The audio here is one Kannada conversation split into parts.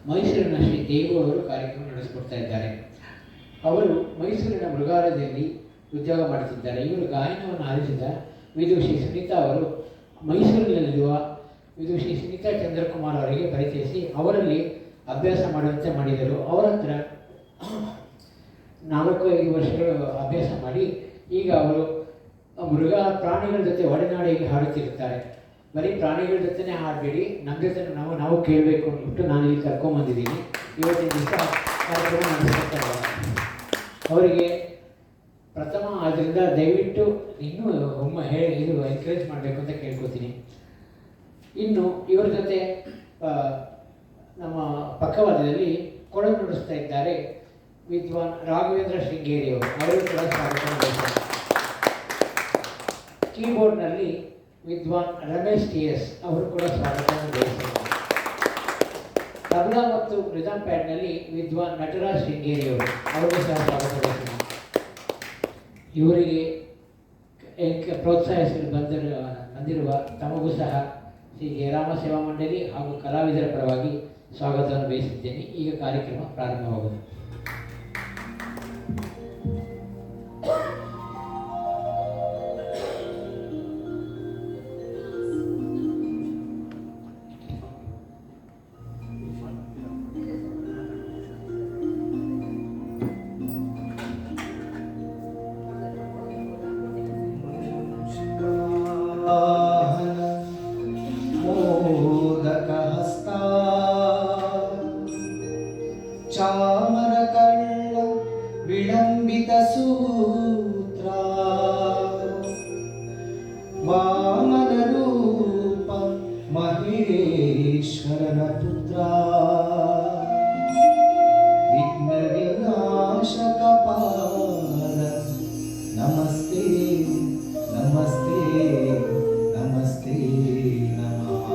ಮೈಸೂರಿನ ಶ್ರೀ ದೇವು ಅವರು ಕಾರ್ಯಕ್ರಮ ನಡೆಸಿಕೊಡ್ತಾ ಇದ್ದಾರೆ. ಅವರು ಮೈಸೂರಿನ ಮೃಗಾಲಯದಲ್ಲಿ ಉದ್ಯೋಗ ಮಾಡುತ್ತಿದ್ದಾರೆ. ಇವರು ಗಾಯನವನ್ನು ಆಲಿಸಿದ ವಿದುಷಿ ಸುನೀತಾ ಅವರು ಮೈಸೂರಿನಲ್ಲಿರುವ ವಿದುಷಿ ಸುನೀತಾ ಚಂದ್ರಕುಮಾರ್ ಅವರಿಗೆ ಪರಿಚಯಿಸಿ ಅವರಲ್ಲಿ ಅಭ್ಯಾಸ ಮಾಡುವಂತೆ ಮಾಡಿದರು. ಅವರ ಹತ್ರ 4-5 ವರ್ಷಗಳು ಅಭ್ಯಾಸ ಮಾಡಿ ಈಗ ಅವರು ಪ್ರಾಣಿಗಳ ಜೊತೆ ಒಡನಾಡಿಗೆ ಹಾಡುತ್ತಿರುತ್ತಾರೆ. ಬರೀ ಪ್ರಾಣಿಗಳ ಜೊತೆನೇ ಹಾಡಬೇಡಿ, ನಮ್ಮ ಜೊತೆ ನಾವು ಕೇಳಬೇಕು ಅಂದ್ಬಿಟ್ಟು ನಾನು ಇಲ್ಲಿ ಕರ್ಕೊಂಬಂದಿದ್ದೀನಿ. ಇವತ್ತಿನ ದಿವಸ ಕಾರ್ಯಕ್ರಮ ನಡೆಸ್ಕೊಡ್ತಾರೆ. ಅವರಿಗೆ ಪ್ರಥಮ ಆದ್ದರಿಂದ ದಯವಿಟ್ಟು ಇನ್ನೂ ಇದು ಎನ್ಕರೇಜ್ ಮಾಡಬೇಕು ಅಂತ ಕೇಳ್ಕೊತೀನಿ. ಇನ್ನು ಇವರ ಜೊತೆ ನಮ್ಮ ಪಕ್ಕವಾದದಲ್ಲಿ ಕೊಳಲು ನುಡಿಸ್ತಾ ಇದ್ದಾರೆ ವಿದ್ವಾನ್ ರಾಘವೇಂದ್ರ ಶೃಂಗೇರಿ ಅವರು ಕೂಡ ಸ್ವಾಗತ. ಕೀಬೋರ್ಡ್ನಲ್ಲಿ ವಿದ್ವಾನ್ ರಮೇಶ್ TS ಅವರು ಕೂಡ ಸ್ವಾಗತವನ್ನು ಬಯಸಿದ್ದಾರೆ. ತಬಲಾ ಮತ್ತು ರಿದಮ್ ಪ್ಯಾಡ್ನಲ್ಲಿ ವಿದ್ವಾನ್ ನಟರಾಜ್ ಶೃಂಗೇರಿ ಅವರಿಗೂ ಸಹ ಸ್ವಾಗತ ಬಯಸಿದ್ದಾರೆ. ಇವರಿಗೆ ಪ್ರೋತ್ಸಾಹಿಸಲು ಬಂದಿರುವ ತಮಗೂ ಸಹ ಶ್ರೀ ಜಯರಾಮ ಸೇವಾ ಮಂಡಳಿ ಹಾಗೂ ಕಲಾವಿದರ ಪರವಾಗಿ ಸ್ವಾಗತವನ್ನು ಬಯಸಿದ್ದೇನೆ. ಈಗ ಕಾರ್ಯಕ್ರಮ ಪ್ರಾರಂಭವಾಗುವುದು. ಚಾಮರಕರ್ಣ ವಿಳಂಬಿತ ಸೂತ್ರ ವಾಮನ ರೂಪ ಮಹೇಶ್ವರನ ಪುತ್ರ ವಿಘ್ನ ವಿನಾಶಕ ಪಾದ ನಮಸ್ತೆ ನಮಸ್ತೆ ನಮಸ್ತೆ ನಮಃ.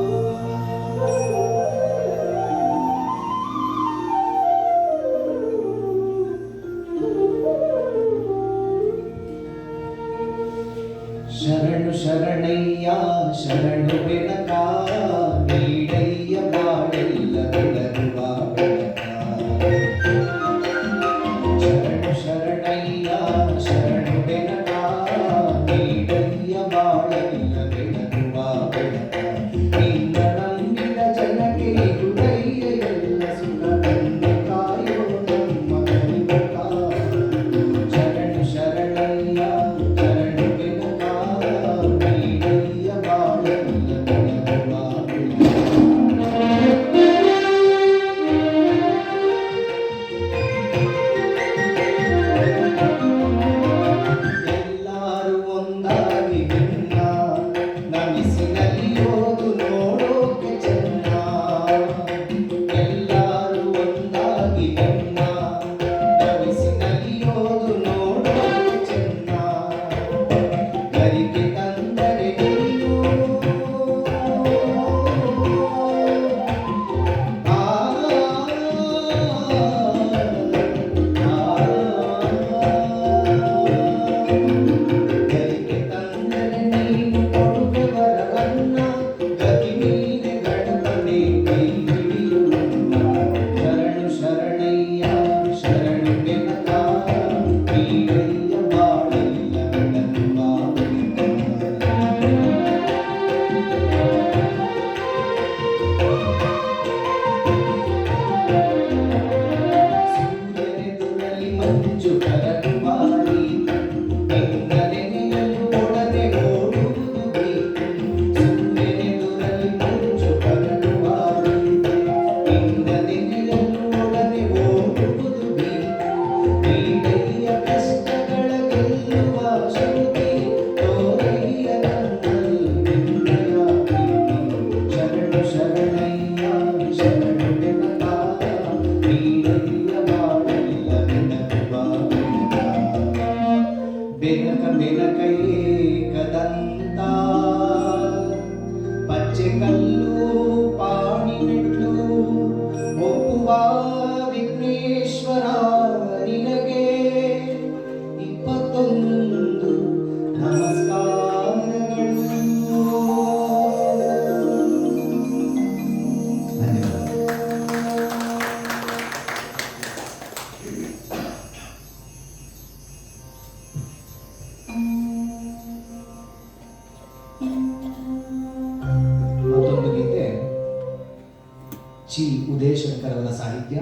ಚಿ ಉದಯಶಂಕರ್ ಅವರ ಸಾಹಿತ್ಯ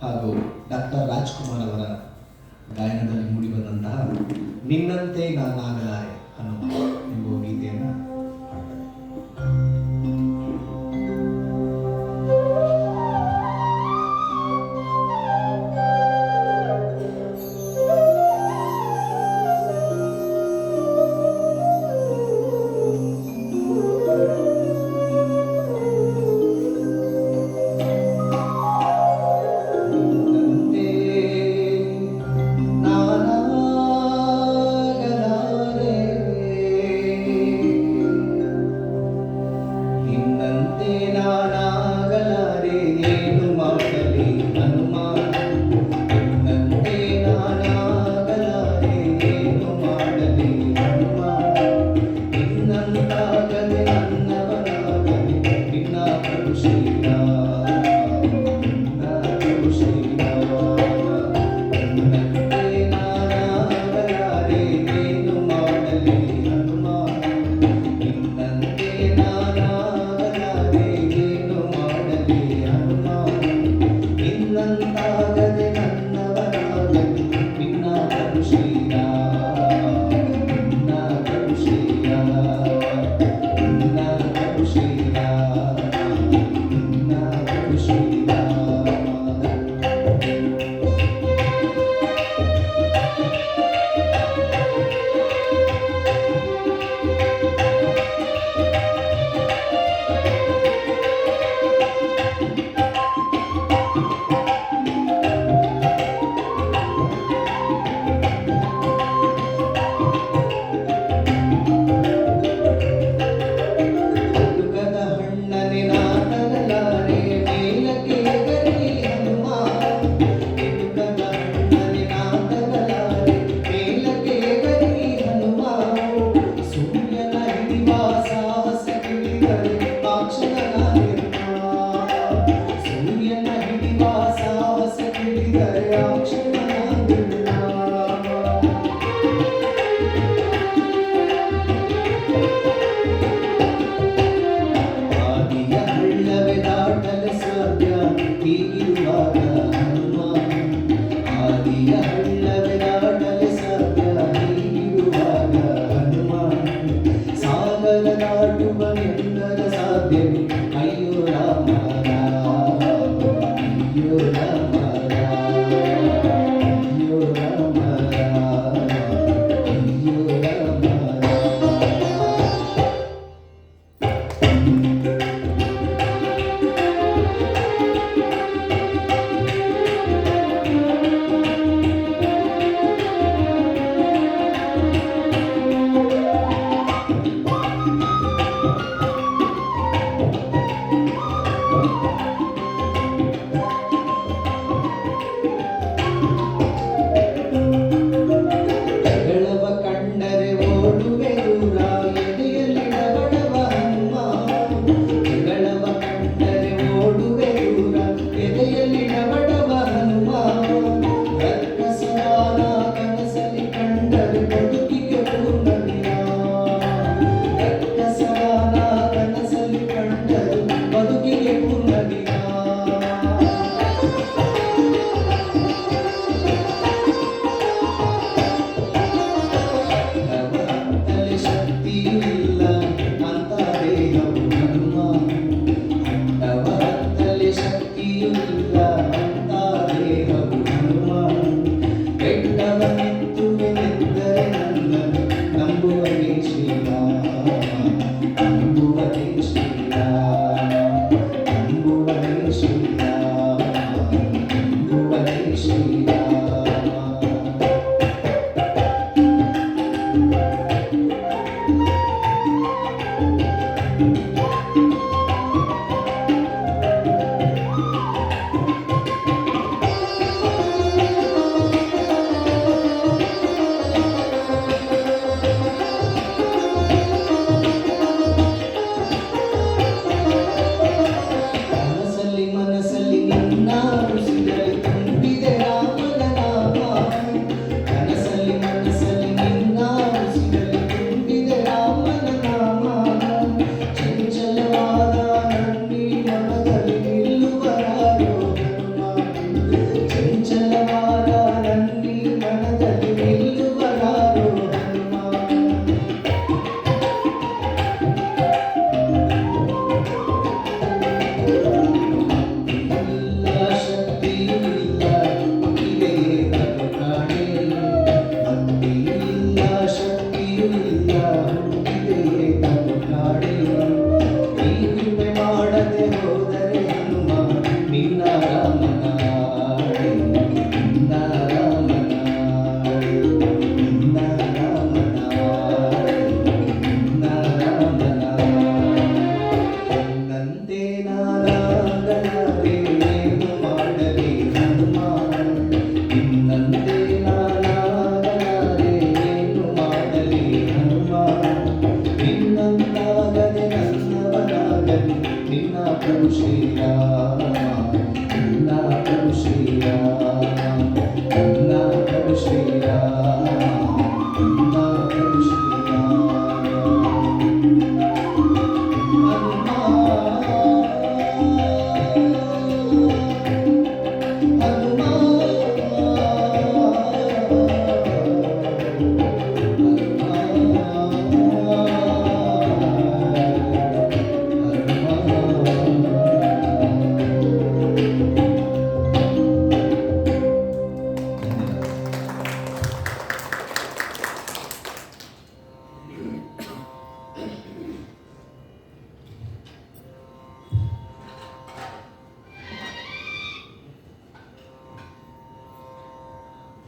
ಹಾಗೂ ಡಾಕ್ಟರ್ ರಾಜ್ಕುಮಾರ್ ಅವರ ಗಾಯನದಲ್ಲಿ ಮೂಡಿಬಂದಂತಹ ನಿನ್ನಂತೆ ನಾನಾಗಲಾರೆ ಅನ್ನುವ ಎಂಬ ಗೀತೆಯನ್ನು ಹಾಡ್ತಾರೆ.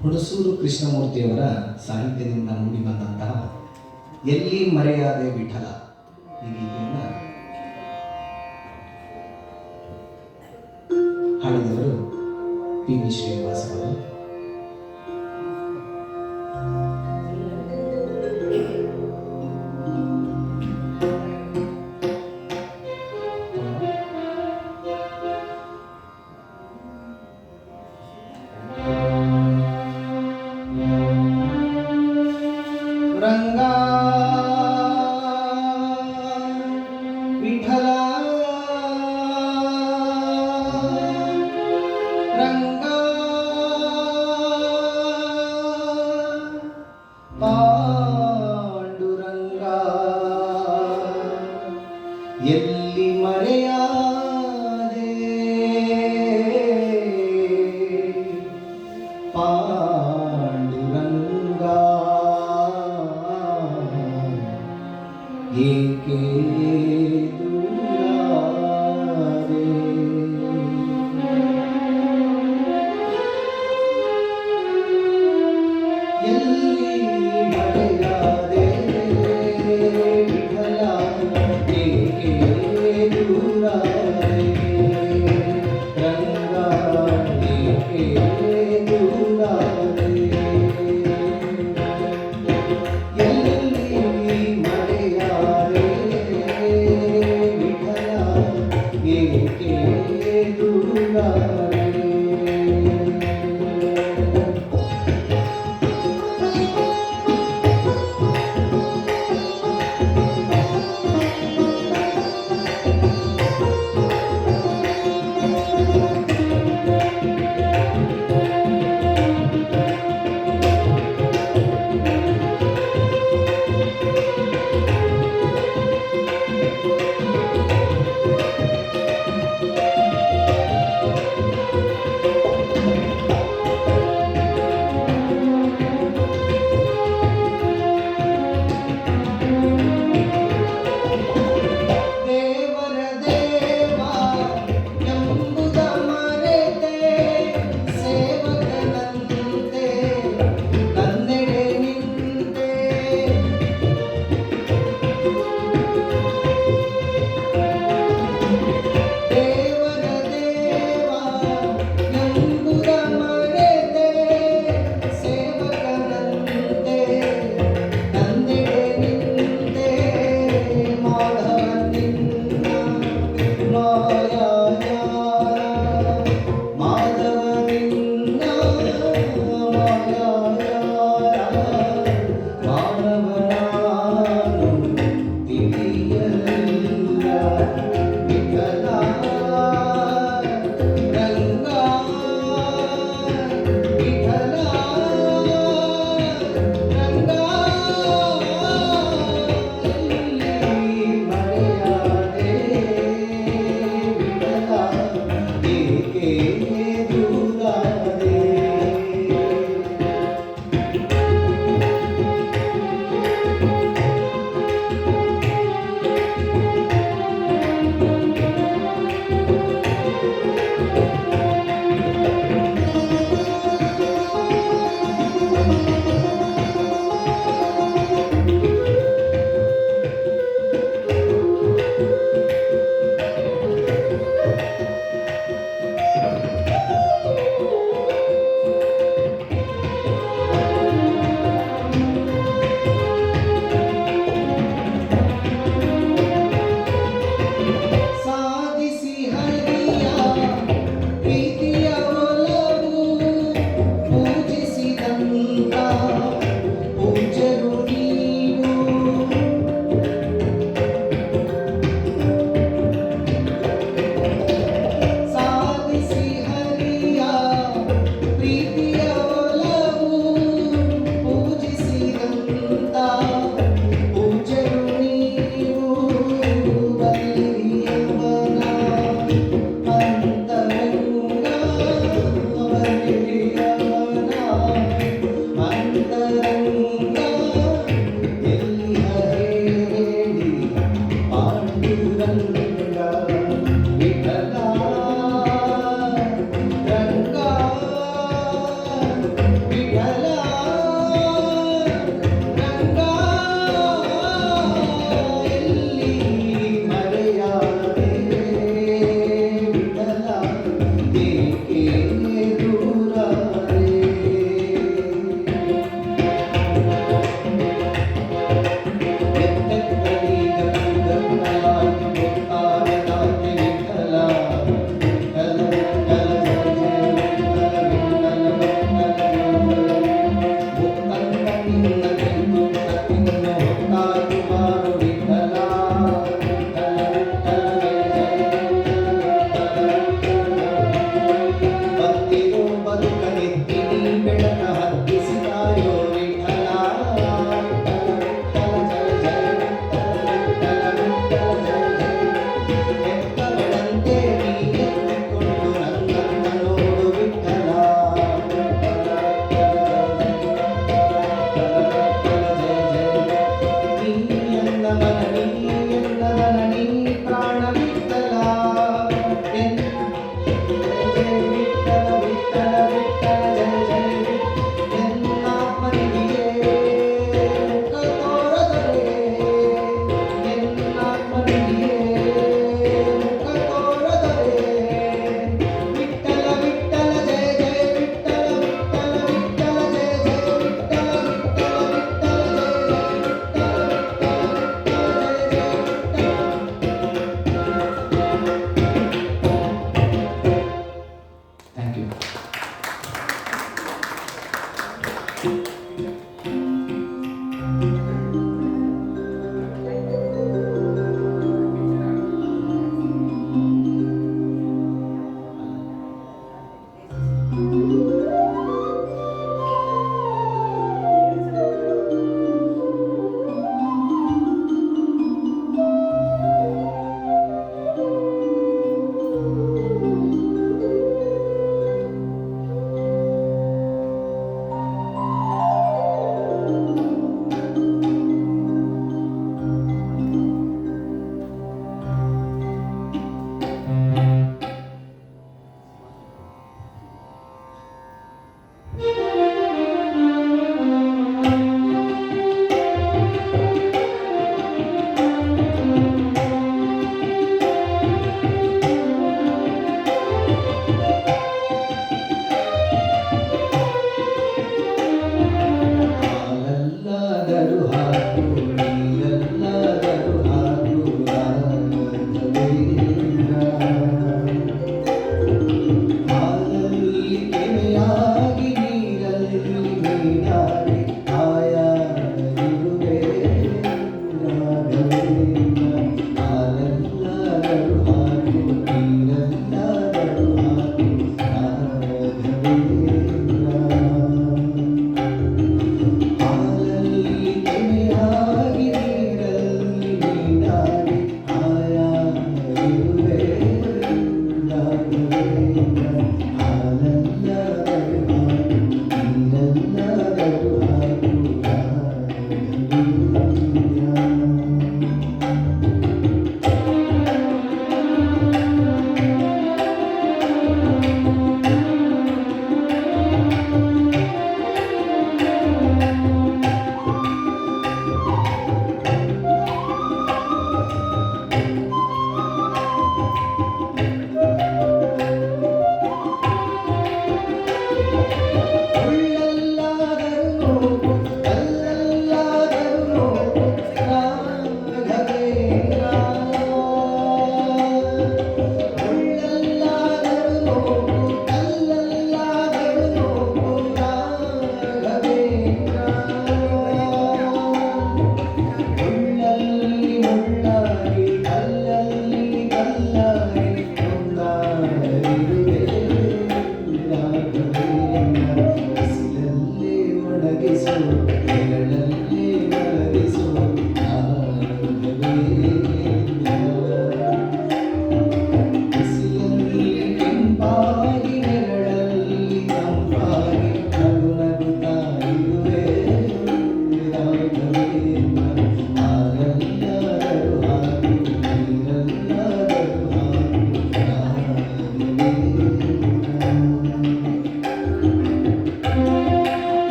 ಹುಣಸೂರು ಕೃಷ್ಣಮೂರ್ತಿಯವರ ಸಾಹಿತ್ಯದಿಂದ ಮೂಡಿಬಂದಂತಹ ಎಲ್ಲಿ ಮರೆಯಾದೆ ವಿಠಲ ಈ ಗೀತೆಯನ್ನು ಹಾಡಿದವರು ಪಿ.ವಿ. ಶ್ರೀನಿವಾಸ್ ಅವರು. ರಂಗಾ ವಿಠಲ ರಂಗಾ ಪಾಂಡುರಂಗಾ ಎಲ್ಲಿ ಮರೆಯಾದೆ ಪಾಂಡುರಂಗಾ ಏಕೆ ದೂರಾದೆ ಎಲ್ಲಿ ಮರೆಯಾದೆ ವಿಠಲ ಏಕೆ ದೂರಾದೆ ರಂಗ ಏಕೆ ದೂರಾದೆ ಎಲ್ಲಿ ಮರೆಯಾದೆ ವಿಠಲ ಏಕೆ ದೂರಾದೆ. Thank you.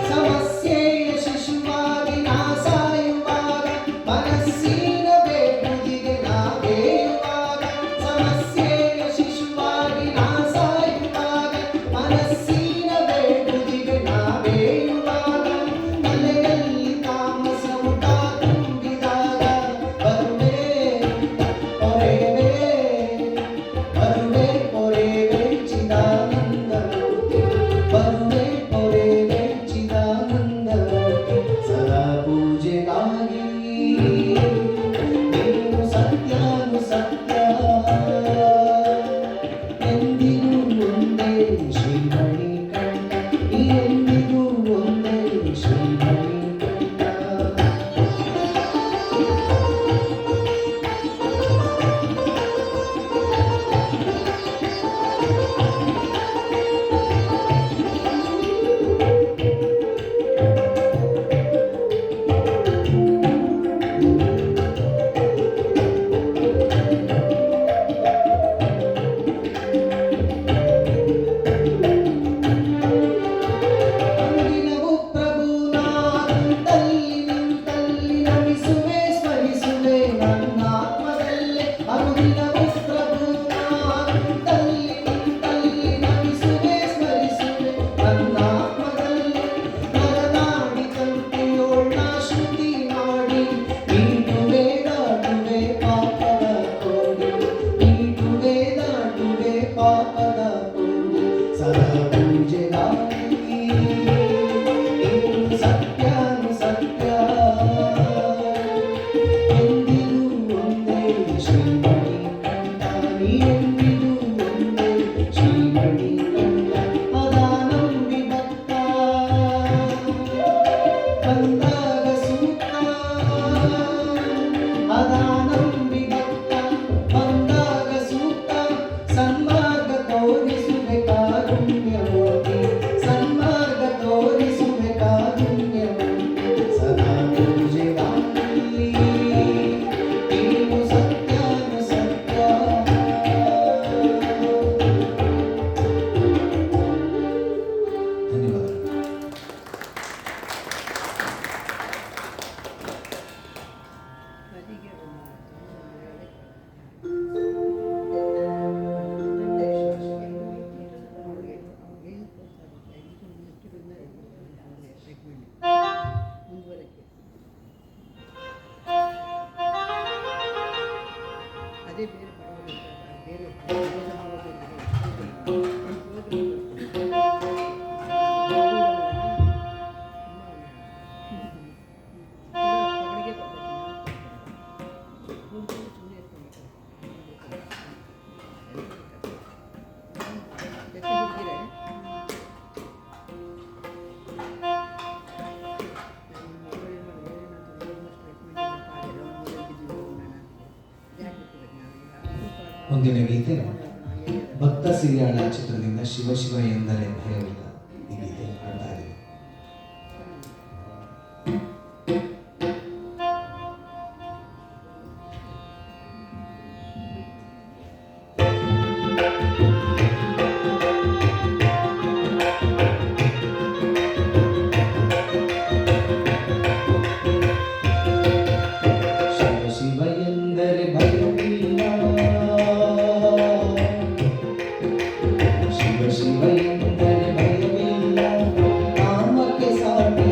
ಸಮಸ್ಯೆಯ ಶಿಶುವಾಗಿ ನಾ ಸಾಯುವಾಗ ಮನಸ್ಸಿನ ಬೇಗುದಿಗೆ ನಾ ಬೇಯುವಾಗ ಸಮಸ್ಯೆಯ ಶಿಶುವಾಗಿ ನಾ ಸಾಯುವಾಗ ಮನಸ್ಸಿನ ಬೇಗುದಿಗೆ ನಾ ಬೇಯುವಾಗ ತಲೆಯಲ್ಲಿ ತಾಮಸವು ತುಂಬಿದಾಗ ಬರುವೆ ಪೊರೆವೆ ಬರುವೆ ಪೊರೆವೆ ಚಿದಾನಂದಮೂರ್ತಿ ಬರುವೆ ಪೊರೆವೆ ಚಿದಾನಂದಮೂರ್ತಿ ಸದಾ ಪೂಜೆಗಾಗಿ ನೀನು ಸತ್ಯಾನು ಸತ್ಯ ಎಂದಿಗೂ ಒಂದೇ ಶ್ರೀಮಣಿ ಕಂಠ ನೀ ಎಂದಿಗೂ ಒಂದೇ ಶ್ರೀಮಣಿ ಕಂಠ ಅಂದಿನವು ಪ್ರಭು ನಾನಂತಲ್ಲಿ ನಿಂತಲ್ಲಿ ನಮಿಸುವೆ ಸ್ಮರಿಸುವೆ ನನ್ನ ಆತ್ಮದಲ್ಲೇ ಅನುದಿನವು ಪ್ರಭು ನಾನಂತಲ್ಲಿ ನಿಂತಲ್ಲಿ ನಮಿಸುವೆ ಸ್ಮರಿಸುವೆ ನನ್ನ ಆತ್ಮದಲ್ಲೇ ನರನಾಡಿದಂತೆಯೋಳ್ನ ಶ್ರುತಿ ಮಾಡಿ ನೀಡುವೆ ದಾಟುವೆ ಪಾಪದ ಕೋಡಿ ನೀಡುವೆ ದಾಟುವೆ ಪಾಪದ ಕೋಡಿ ಸದಾ ಪೂಜೆಗಾಗಿ ನೀನು ಸತ್ಯಾನು ಸತ್ಯ ಎಂದಿಗೂ ಒಂದೇ ಶ್ರೀಮಣಿ ಕಂಠ ನೀ ಎಂದಿಗೂ ಒಂದೇ ಶ್ರೀಮಣಿ ಕಂಠ ಅದಾ ನಂಬಿ ಭಕ್ತ ಬಂದಾಗ ಸೂಕ್ತ ಅದಾ ನಂಬಿ ಭಕ್ತ ಬಂದಾಗ ಸೂಕ್ತ ಸನ್ಮಾರ್ಗ ತೋರಿಸುವೆ ಕಾರುಣ್ಯಮೂರ್ತಿ ಸನ್ಮಾರ್ಗ ತೋರಿಸುವೆ ಕಾರುಣ್ಯಮೂರ್ತಿ ಸದಾ ಪೂಜೆಗಾಗಿ ನೀನು ಸತ್ಯಾನು ಸತ್ಯ ಧನ್ಯವಾದ. ಅದೇ ಬೇರೆ ಬೇರೆ ಮುಂದಿನ ಗೀತೆ ಭಕ್ತ ಸಿರಿಯಾಳ ಚಿತ್ರದಿಂದ ಶಿವ ಶಿವ ಎಂದರೆ ಭಯವಿಲ್ಲ ಈ ಗೀತೆ ಹಾಡ್ತಾ ಇದ್ದೀನಿ. ಶಿವ ಶಿವ ಎಂದರೆ ಭಯವಿಲ್ಲ ಶಿವ ಶಿವ ಎಂದರೆ ಭಯವಿಲ್ಲ ನಾಮಕ್ಕೆ ಸಾಟಿ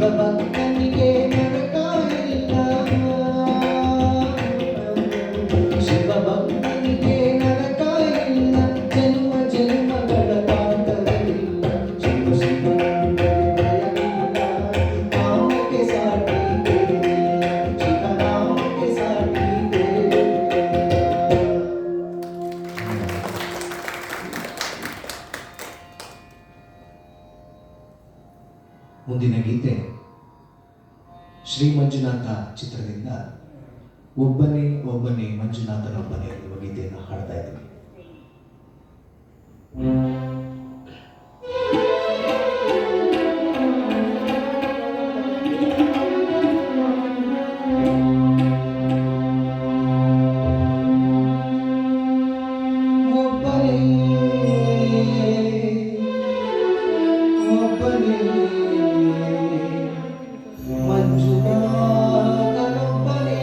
ಶಿವಭಕ್ತನಿಗೆ ನರಕ ಇಲ್ಲ, ಶಿವಭಕ್ತನಿಗೆ ನರಕ ಇಲ್ಲ, ಜನ್ಮ ಜನ್ಮಗಳ ಕಾಟವಿಲ್ಲ. ಶಿವ ಶಿವ ಭಯವಿಲ್ಲ, ನಾಮಕ್ಕೆ ಸಾಟಿ ಬೇರಿಲ್ಲ, ಶಿವನಾಮಕ್ಕೆ ಸಾಟಿ ಬೇರಿಲ್ಲ. ಮುಂದಿನ ಗೀತೆ ಶ್ರೀ ಮಂಜುನಾಥ ಚಿತ್ರದಿಂದ ಒಬ್ಬನೇ ಒಬ್ಬನೇ ಮಂಜುನಾಥನೊಬ್ಬನೇ ಎನ್ನುವ ಗೀತೆಯನ್ನು ಹಾಡ್ತಾ ಇದ್ದೀವಿ. ಒಬ್ಬನೇ ಒಬ್ಬನೇ ಮಂಜುನಾಥನೊಬ್ಬನೇ,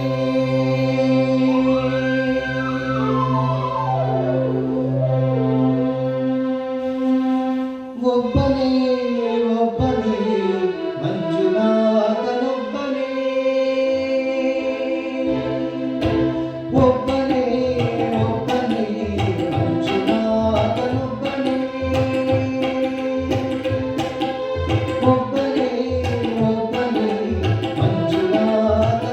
ಒಬ್ಬನೇ ಒಬ್ಬನೇ ಮಂಜುನಾಥನೊಬ್ಬನೇ, ಒಬ್ಬನೇ ಒಬ್ಬನೇ ಮಂಜುನಾಥನೊಬ್ಬನೇ, ಒಬ್ಬನೇ ಒಬ್ಬನೇ ಮಂಜುನಾಥನೊಬ್ಬನೇ.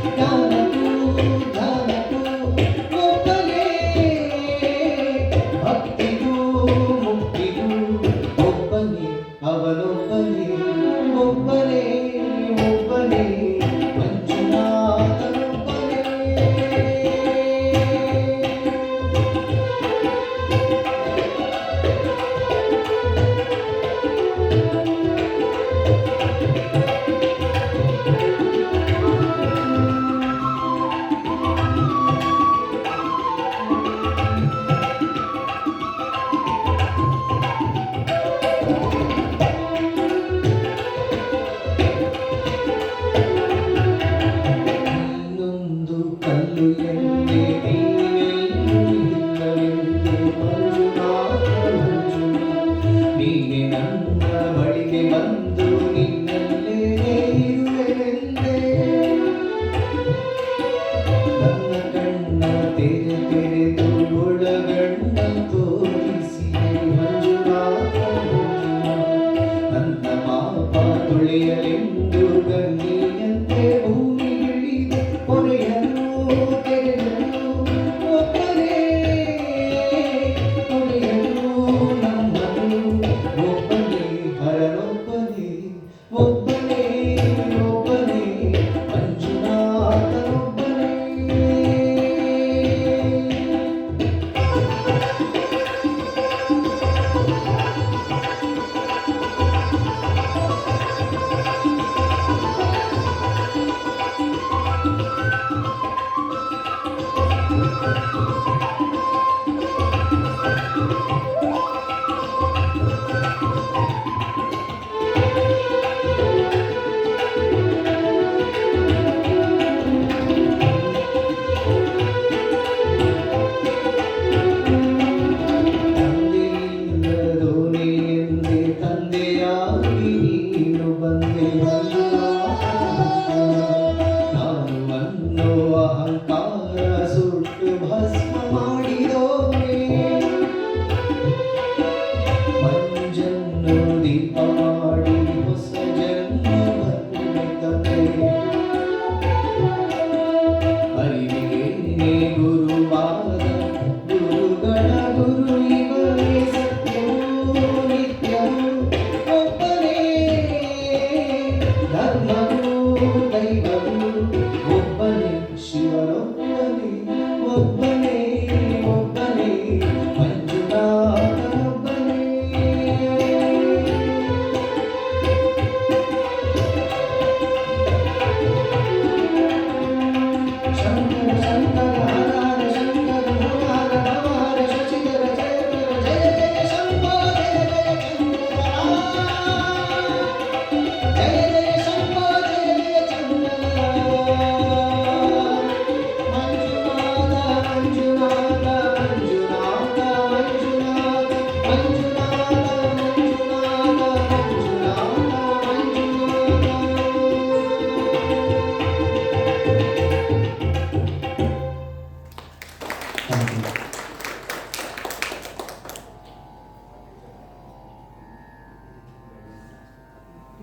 ಜ್ಞಾನಕ್ಕೂ ಧ್ಯಾನಕ್ಕೂ ಒಬ್ಬನೇ, ಭಕ್ತಿಗೂ ಮುಕ್ತಿಗೂ ಒಬ್ಬನೇ, ಅವನೊಬ್ಬನೇ, ಒಬ್ಬನೇ ಒಬ್ಬನೇ ಮಂಜುನಾಥನೊಬ್ಬನೇ. ಇನ್ನೊಂದು ಕಲ್ಲು ಎಂದೇ ನೀನೆಲ್ಲೂ ಇಲ್ಲವೆಂದು ಮಂಜುನಾಥ ಮಂಜುನಾಥ, ನೀನೆ ನನ್ನ ಬಳಿಗೆ ಬಂದು ನಿನ್ನಲ್ಲೇ ಇರುವೆನೆಂದೇ. ನನ್ನ ಕಣ್ಣ ತೆರೆದು ಒಳಗಣ್ಣ ತೋರಿಸಿದೆ ಮಂಜುನಾಥ ಮಂಜುನಾಥ, ನನ್ನ ಪಾಪ ತೊಳೆಯಲೆಂದು ಗಂಗೆಯಂತೆ ಭೂಮಿಗಿಳಿದು ಹೊರೆಯನ್ನು ತೆರೆದನು. ಒಬ್ಬನೇ ಹೊರೆಯನು ನಮ್ಮನು, ಒಬ್ಬನೇ ಹರನೊಬ್ಬನೇ, ಒಬ್ಬನೇ ಒಬ್ಬನೇ ಮಂಜುನಾಥನೊಬ್ಬನೇ.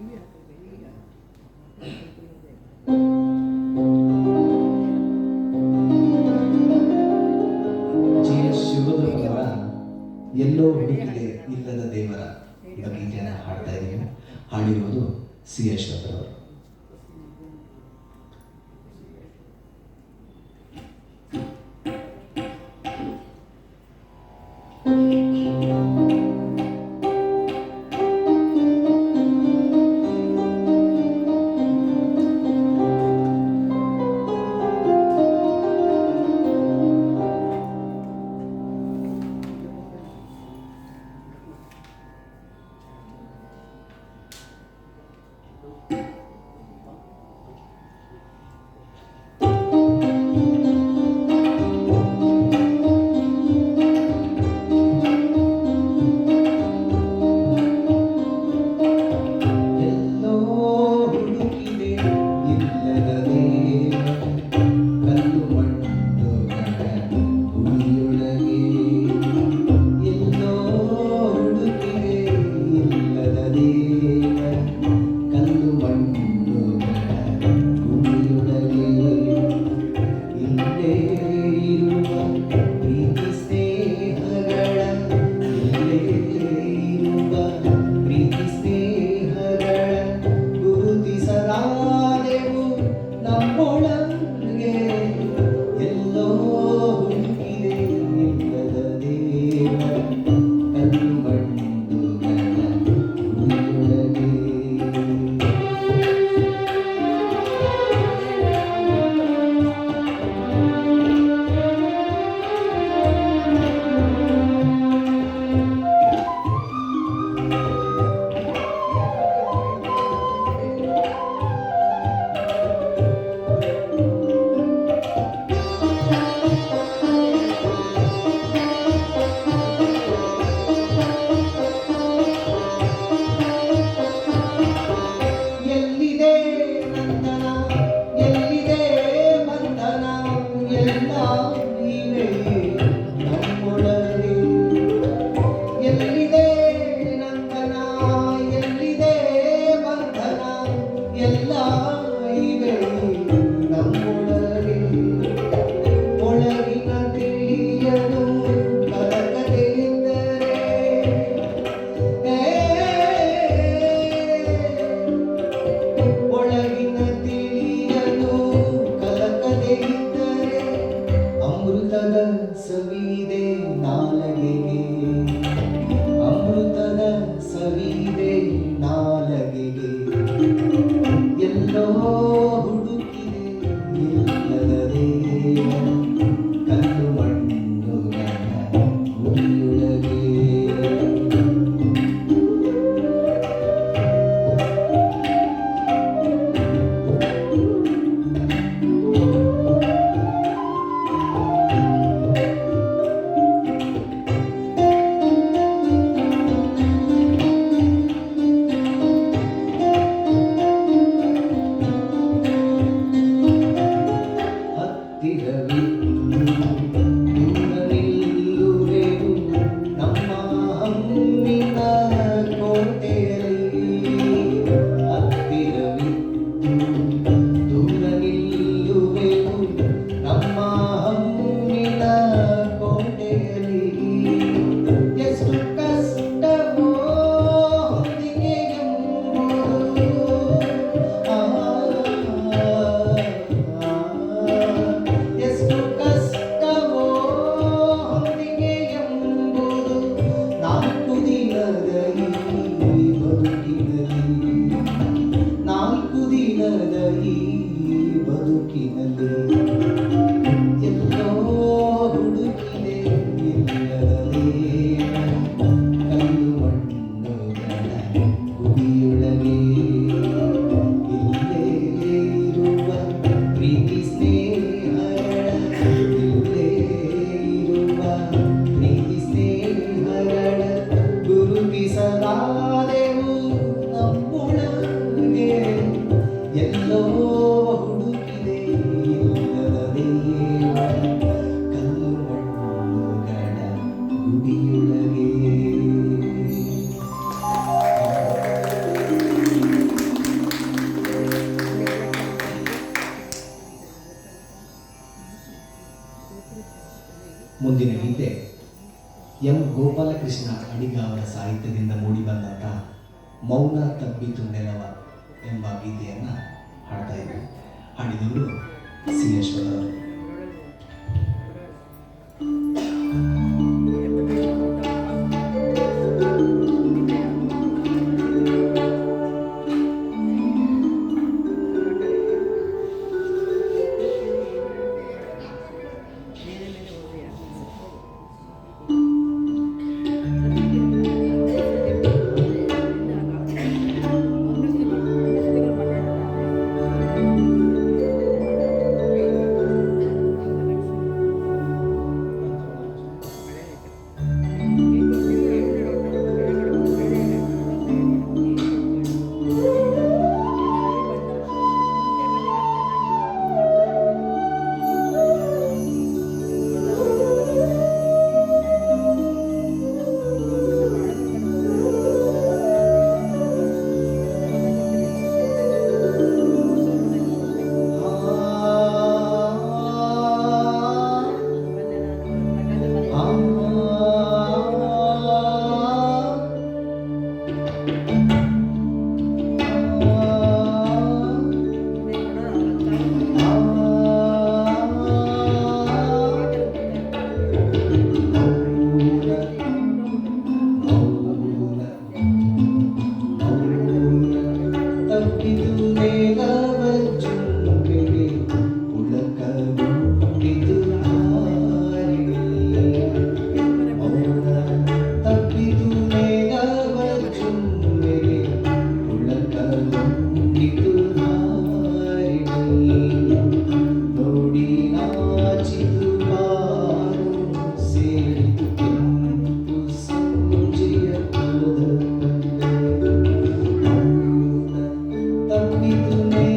ಟಿವಿ ಹಾಕಿದ್ರೆ ಈಗ ಜಿ ಎಸ್ ಶಿವರುದ್ರವರ ಎಲ್ಲೋ ಹುಡುಕಿದೆ ಇಲ್ಲದ ದೇವರ ಎಂಬ ಗೀತೆಯನ್ನು ಹಾಡ್ತಾ ಇದ್ದೀನಿ. ಹಾಡಿರುವುದು ಸಿ ಯಶೋಧರವರು. ಎಲ್ಲೋ ಹುಡುಕಿದೆ ಇಲ್ಲದ ದೇವ ಕಲ್ಲು ಮಣ್ಣುಗಳ ಗುಡಿಯೊಳಗೆ. ಎಲ್ಲೋ ಹುಡುಕಿದೆ ಇಲ್ಲದ ದೇವ ಕಲ್ಲು ಮಣ್ಣುಗಳ ಗುಡಿಯೊಳಗೆ. ಇಲ್ಲೇ ಇರುವ ಪ್ರೀತಿ ಸ್ನೇಹಗಳ, ಇಲ್ಲೇ ಇರುವ ಪ್ರೀತಿ ಸ್ನೇಹಗಳ ಗುರುತಿಸಲಾದೆವು ನಮ್ಮೊಳಗೆ. ಎಲ್ಲೋ ಹುಡುಕಿದೆ ಇಲ್ಲದ ದೇವ ಕಲ್ಲು ಮಣ್ಣುಗಳ ಗುಡಿಯೊಳಗೆ. ಎಲ್ಲಿದೆ ನಂದನ, ಎಲ್ಲಿದೆ ಬಂಧನ, ಎಲ್ಲ ಇವೆ ನಮ್ಮೊಳಗೆ. ಎಲ್ಲಿದೆ ನಂದನ, ಎಲ್ಲಿದೆ ಬಂಧನ, ಎಲ್ಲ ಇವೆ ನಮ್ಮೊಳಗೆ. ಒಳಗಿನ ತಿಳಿಯಲು ಕಲಕದೆಂದರೆ ಒಳಗಿನ ತಿಳಿಯಲು ಕಲಕದೆ ಇದ್ದರೆ ಅಮೃತದ ಸವಿದೆ ನಾಲಗೆಗೆ. ಅಮೃತದ ಸವಿದೆ ನಾಲಗೆಗೆ. ಎಲ್ಲೋ ಹುಡುಕಿದೆ ಇಲ್ಲದ ದೇವ ಕಲ್ಲು ಮಣ್ಣುಗಳ ಗುಡಿಯೊಳಗೆ. ಎಂ ಗೋಪಾಲಕೃಷ್ಣ ಅಡಿಗ ಅವರ ಸಾಹಿತ್ಯದಿಂದ ಮೂಡಿಬಂದಂಥ ಮೌನ ತಬ್ಬಿತು ನೆಲವ ಎಂಬ ಗೀತೆಯನ್ನು ಹಾಡ್ತಾ ಇದ್ದರು. ಹಾಡಿದವರು ಸಿ ಯಶೋಧ ಅವರು. Thank you.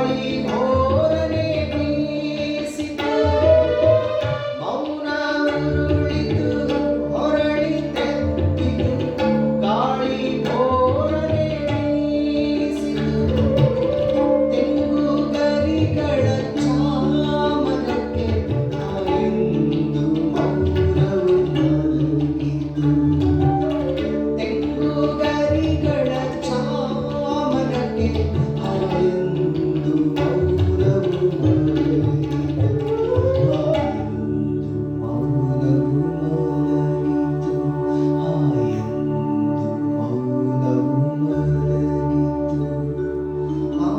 ಗಾಳಿ ಘೋರನೆ ಬೀಸಿತು, ಮೌನ ಉರುಳಿತು ಹೊರಳಿತೆತ್ತಿತು. ಗಾಳಿ ಘೋರನೆ ಬೀಸಿತು, ತೆಂಗು ಗರಿಗಳ ಚಾಮರಕ್ಕೆ ನಾವೆಂದು ಮೌನವು ಮಲಗಿತು. ತೆಂಗು ಗರಿಗಳ ಚಾಮರಕ್ಕೆ ನಾವೆಂದು ಮೌನವು ಮಲಗಿತು. ಮೌನವು ಮಲಗಿತು, ಹಾಯೆಂದು ಮೌನವು ಮಲಗಿತು. ಆ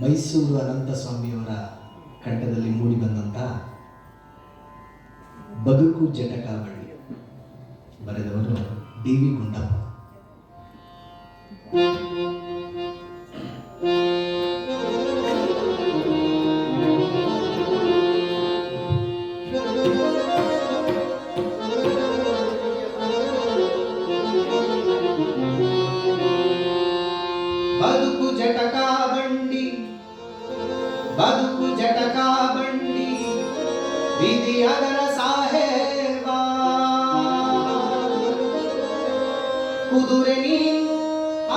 ಮೈಸೂರು ಅನಂತಸ್ವಾಮಿಯವರ ಕಂಠದಲ್ಲಿ ಮೂಡಿಬಂದಂಥ ಬದುಕು ಜಟಕಾವಳಿ ಬರೆದವರು ಡಿ.ವಿ. ಗುಂಡಪ್ಪ. ಬದುಕು ಜಟಕಾ ಬಂಡಿ, ಬದುಕು ಜಟಕಾ ಬಂಡಿ, ವಿಧಿ ಅದರ ಸಾಹೇಬ. ಕುದುರೆ ನೀನು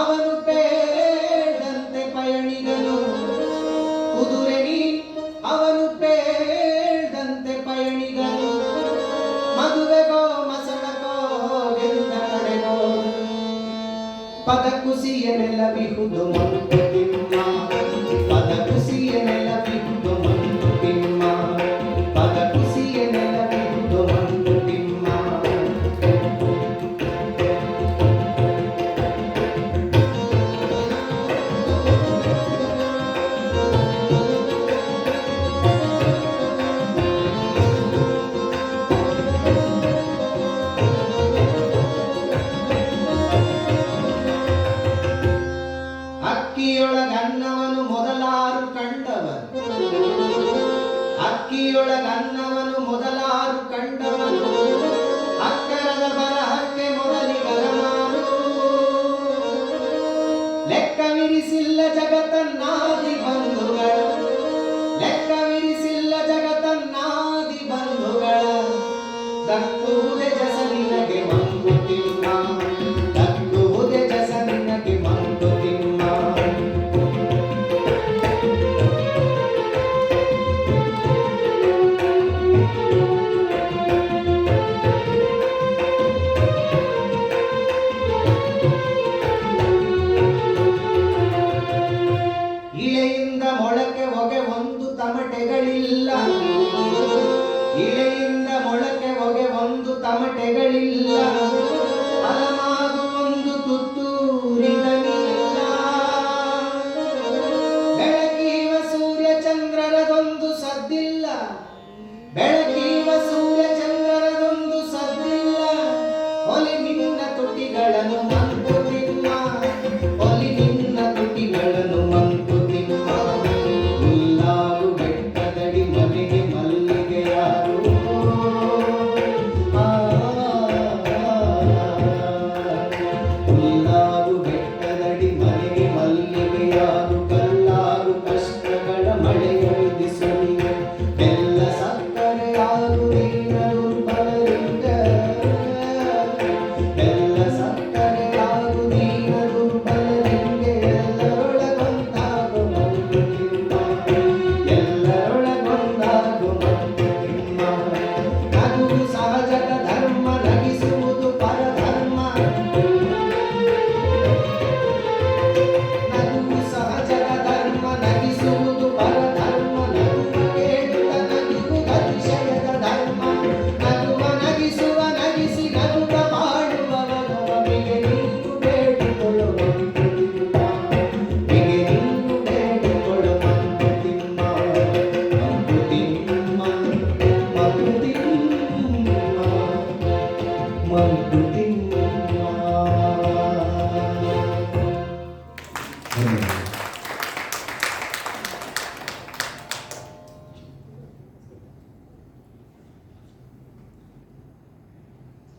ಅವನು ಪೇಡಂತೆ ಪಯಣಿಗನು, ಕುದುರೆ ನೀನು ಅವನು ಪೇಡಂತೆ ಪಯಣಿಗನು. ಮದುವೆಗೋ ಮಸಣಕೋ ಗೆಂದ ಕಡೆಗೋ, ಪದ ಕುಸಿಯ ನೆಲವಿಹುದು ಮಂಕುತಿಮ್ಮ, ಪದ ಕುಸಿಯ ನೆಲವಿಹುದು ಮಂಕುತಿಮ್ಮ, ಪದ ಕುಸಿಯ ನೆಲವಿಹುದು ಮಂಕುತಿಮ್ಮ. ಅಕ್ಕಿಯೊಳಗನ್ನವನು ಮೊದಲಾರು ಕಂಡವನು, ಅಕ್ಕಿಯೊಳಗನ್ನವನು ಮೊದಲಾರು ಕಂಡವನು. ಅಕ್ಕರದ ಬರಹಕ್ಕೆ ಮೊದಲಿಗರ ನಾನು, ಲೆಕ್ಕವಿರಿಸಿಲ್ಲ ಜಗತ್ತನ್ನಾದಿ ಬಂಧುಗಳು, ಲೆಕ್ಕವಿರಿಸಿಲ್ಲ ಜಗತ್ತನ್ನಾದಿ ಬಂಧುಗಳ. ದಕ್ಕುವುದೇ ಜಸ ನಿನಗೆ ಮಂಕುತಿಮ್ಮ, ದಕ್ಕುವುದೇ ಜಸ ನಿನಗೆ ಮಂಕುತಿಮ್ಮ. ಇಳೆಯಿಂದ ಮೊಳಕೆ ಹೊಗೆ ಒಂದು ತಮಟೆಗಳಿಲ್ಲ, ಇಳೆಯಿಂದ ಮೊಳಕೆ ಹೊಗೆ ಒಂದು ತಮಟೆಗಳಿಲ್ಲ. ಅಲಮಾಗು ಒಂದು ತುತ್ತೂರಿದನಿಲ್ಲ, ಬೆಳಕೀವ ಸೂರ್ಯ ಚಂದ್ರರದೊಂದು ಸದ್ದಿಲ್ಲ, ಬೆಳಕೀವ ಸೂರ್ಯ ಚಂದ್ರರದೊಂದು ಸದ್ದಿಲ್ಲ. ಒಲಿ ನಿನ್ನ ತುಟಿಗಳನ್ನು ಮಂಕುತಿಮ್ಮ, ಒಲಿ ನಿನ್ನ ತುಟಿಗಳನ್ನು ಮಂಕುತಿಮ್ಮ. ಹುಲ್ಲಾರು ಬೆಟ್ಟದಡಿ ಮಲ್ಲಿಗೆ ಮಲ್ಲಿಗೆ ಯಾರು, ಆ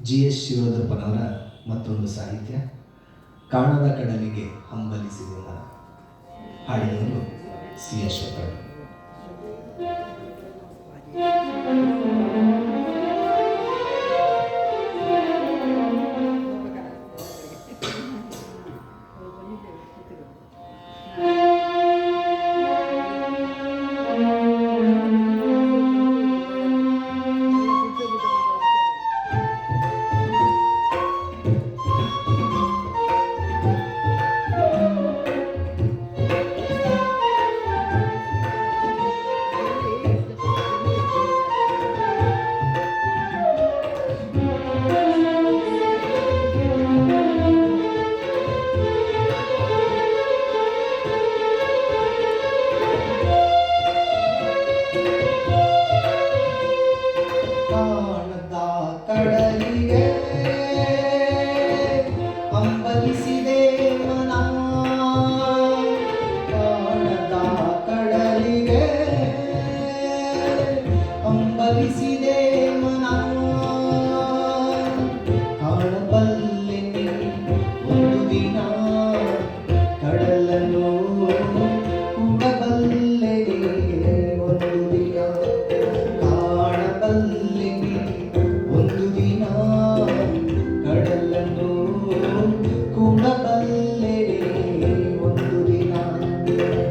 GS ಶಿವರುದ್ರಪ್ಪನವರ ಮತ್ತೊಂದು ಸಾಹಿತ್ಯ ಕಾಣದ ಕಡಲಿಗೆ ಹಂಬಲಿಸಿದೆ ಮನ. ಹಾಡಿದವರು ಸಿ ಅಶ್ವಥ್. ಕಡಲಿಗೆ ಹಂಬಲಿಸಿದೆ ಮನ, ಕಾಣದ ಕಡಲಿಗೆ ಹಂಬಲಿಸಿದೆ ಮನ. ಕಾಣಬಲ್ಲೆ ಒಂದು ದಿನ ಕಡಲನ್ನು, ಕೂಡಬಲ್ಲೆ ಒಂದು ದಿನ. ಕಾಣಬಲ್ಲೆ ಒಂದು ದಿನ ಕಡಲನ್ನು, ಕೂಡಬಲ್ಲೆ ಒಂದು ದಿನ.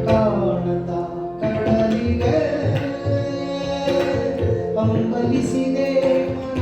ಕಾಣದ ಕಡಲಿಗೆ ಹಂಬಲಿಸಿದೆ ಮನ.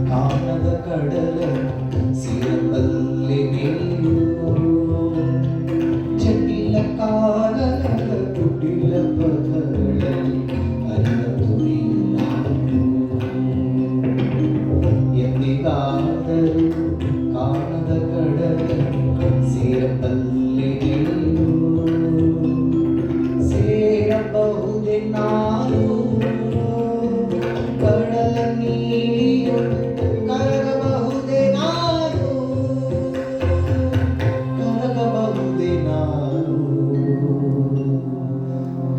ಕಾಣದ ಕಡಲನ್ನು ಸೇರಬಲ್ಲೆ ನೀನು ಜಟಿಲ ಕಾನನದ ಕುಟಿಲ ಪಥಗಳಲ್ಲಿ ಅರಿವ ತುರಿಯು ನಾನು ಎಂದಿಗಾದರೂ ಕಾಣದ ಕಡಲನ್ನು ಸೇರಬಲ್ಲೆ ನೀನು ಸೇರಬಹುದೆ ನಾನು ಕಡಲ ನೀಲಿಯು ಕರಗಬಹುದೆ ನಾನು ಕರಗಬಹುದೆ ನಾನು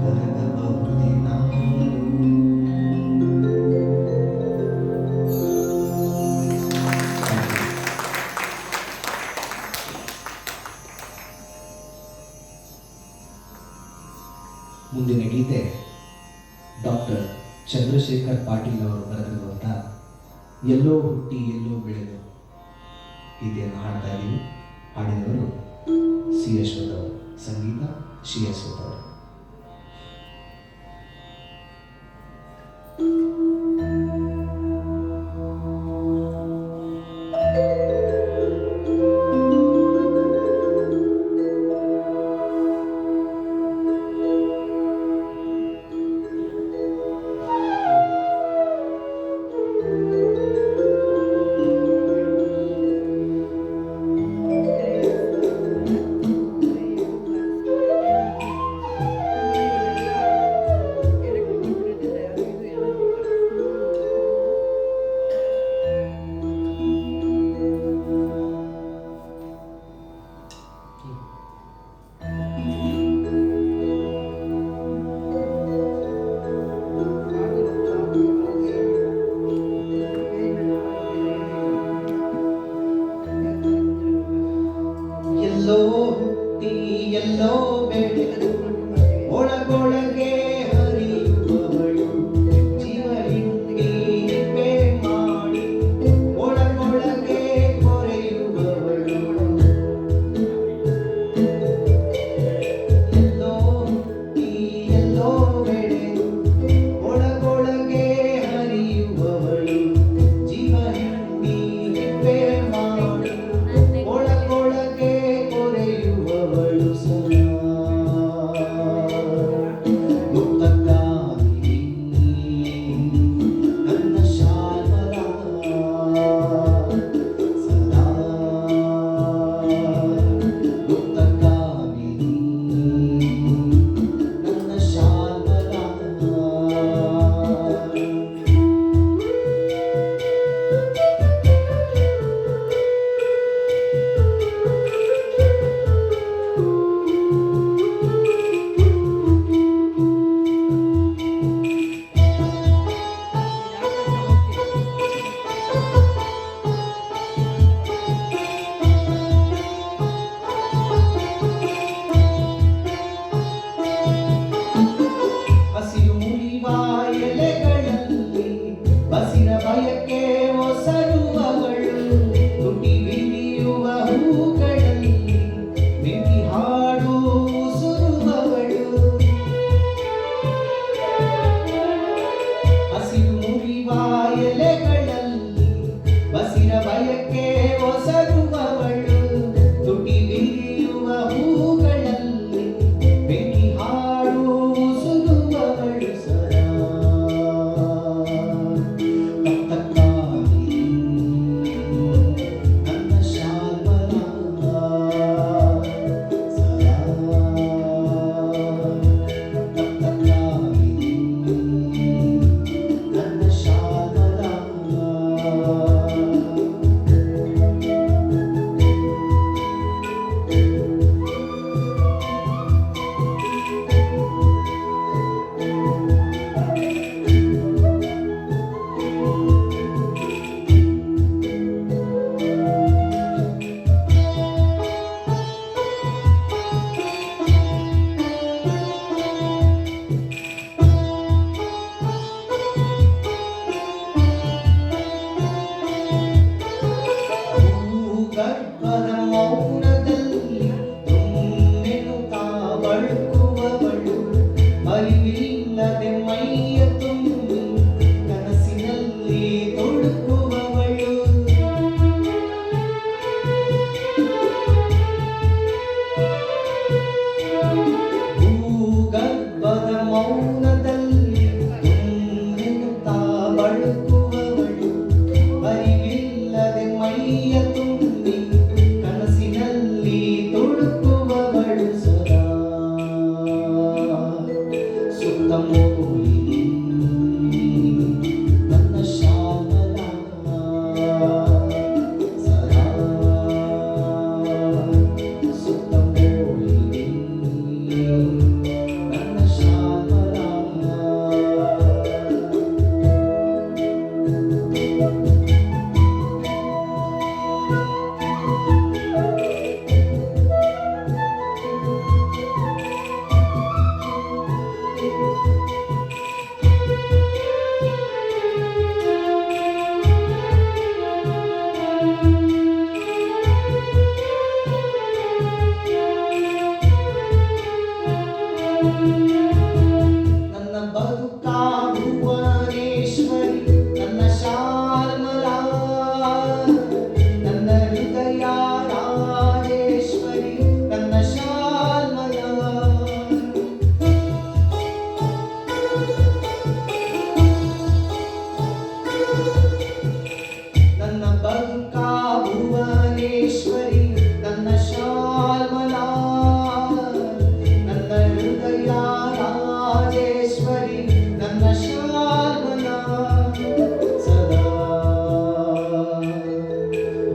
ಕರಗಬಹುದೆ ನಾನು ಮುಂದಿನ ಗೀತೆ ಡಾಕ್ಟರ್ ಚಂದ್ರಶೇಖರ್ ಪಾಟೀಲ್ ಅವರು ಬರೆದಿರುವಂಥ ಎಲ್ಲೋ ಹುಟ್ಟಿ ಎಲ್ಲೋ ಬೆಳೆದು ಗೀತೆಯನ್ನು ಹಾಡ್ತಾ ಇದ್ದೀವಿ. ಹಾಡಿದವರು ಸಿ ಅಶ್ವಥ್ ಅವರು, ಸಂಗೀತ ಶ್ರೀ ಅಶ್ವಥ್ ಅವರು. ಎಲ್ಲೋ ಹುಟ್ಟಿ ಎಲ್ಲೋ ಬೆಳೆದು ಒಳಗೊಳಗೆ ಹರಿಯುವವಳು ಜೀವ ಹಿಂಡಿಪೆ ಮಾಡಿ ಒಳಗೊಳಗೆ ಕೊರೆಯುವವಳು ಎಲ್ಲೋ ಹುಟ್ಟಿ ಎಲ್ಲೋ ಬೆಳೆದು ಒಳಗೊಳಗೆ ಹರಿಯುವವಳು ಜೀವ ಹಿಂಡಿಪೆ ಮಾಡಿ ಒಳಗೊಳಗೆ ಕೊರೆಯುವವಳು ಸದಾ ಗುಪ್ತಗಾಮಿನಿ ನನ್ನ ಶಾಮರ ಸದಾ ಗುಪ್ತಗಾಮಿನಿ ನನ್ನ ಶಾಮರ ಹಸಿರು ಮುರಿವ ಎಲೆಗಳಲ್ಲಿ ಬಸಿರ ಬಯಕೆ ಒಸರುವವಳು ತುಟಿ ಬಿರಿಯುವ ಹೂಗಳಲ್ಲಿ ಬೆಂಕಿ ಹಾಡು ಸುರುವವಳು ಹಸಿರು ಮುರಿವ ಎಲೆಗಳಲ್ಲಿ ಬಸಿರ ಬಯಕೆ ಒಸರುವವಳು ತುಟಿ ಬಿರಿಯುವ ಹೂಗಳಲ್ಲಿ ಬೆಂಕಿ ಹಾಡು ಸುರುವವಳು ಸದಾ ತಕ್ಕ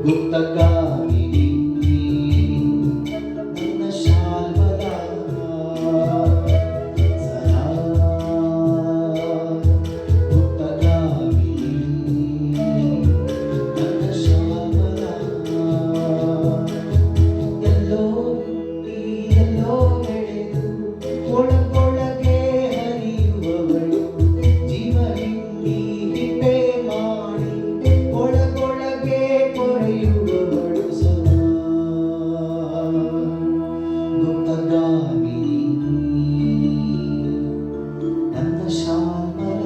ಗುಪ್ತಗಾಮಿನಿ ನನ್ನ ಶಾಲ್ವದ ಸದಾ ಗುಪ್ತಗಾಮಿನಿ ನನ್ನ ಶಾಲ್ವದ ಎಲ್ಲೋ ಹುಟ್ಟಿ ಎಲ್ಲೋ ಬೆಳೆದು ಒಳಗೊಳಗೆ ಹರಿಯುವವಳು ಜೀವ ಹಿಂಡಿ ಹಿಟ್ಟೆ ಮಾಡಿ ಒಳಗೊಳಗೆ ಕೊರೆಯುವವಳು ಸದಾ ಗುಪ್ತಗಾಮಿನಿ ನನ್ನ ಶಾಮಲ.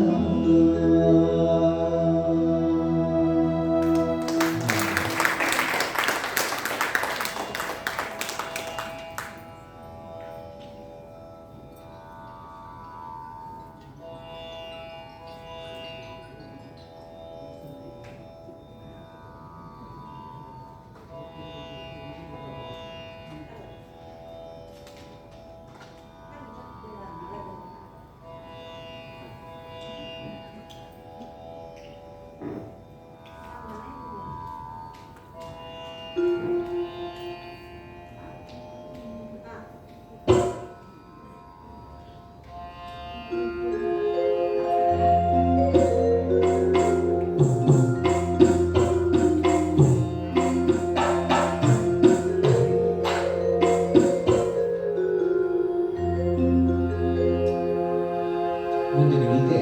ಮುಂದಿನ ಗೀತೆ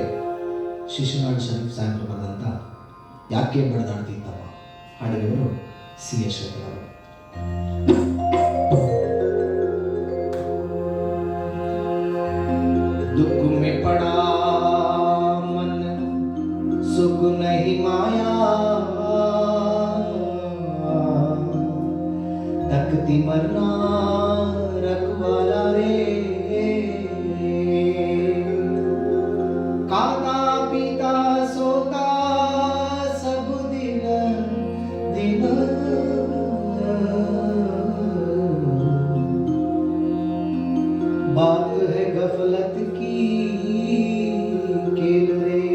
ಶಿಶುನಾಳ್ ಶರೀಫ್ ಸಾಹೇಬರು ಬರೆದಂಥ ಯಾಕೆ ಬಡದಾಡ್ತಿದ್ದವ, ಹಾಡಿದವರು ಸಿ ಎಸ್ ಅವರು. दुख में पड़ा मन सुख नहीं माया, तकती मरना रखवाला रे, खाता पीता सोता सब दिन दिन, बात है गफलत की खेल रे,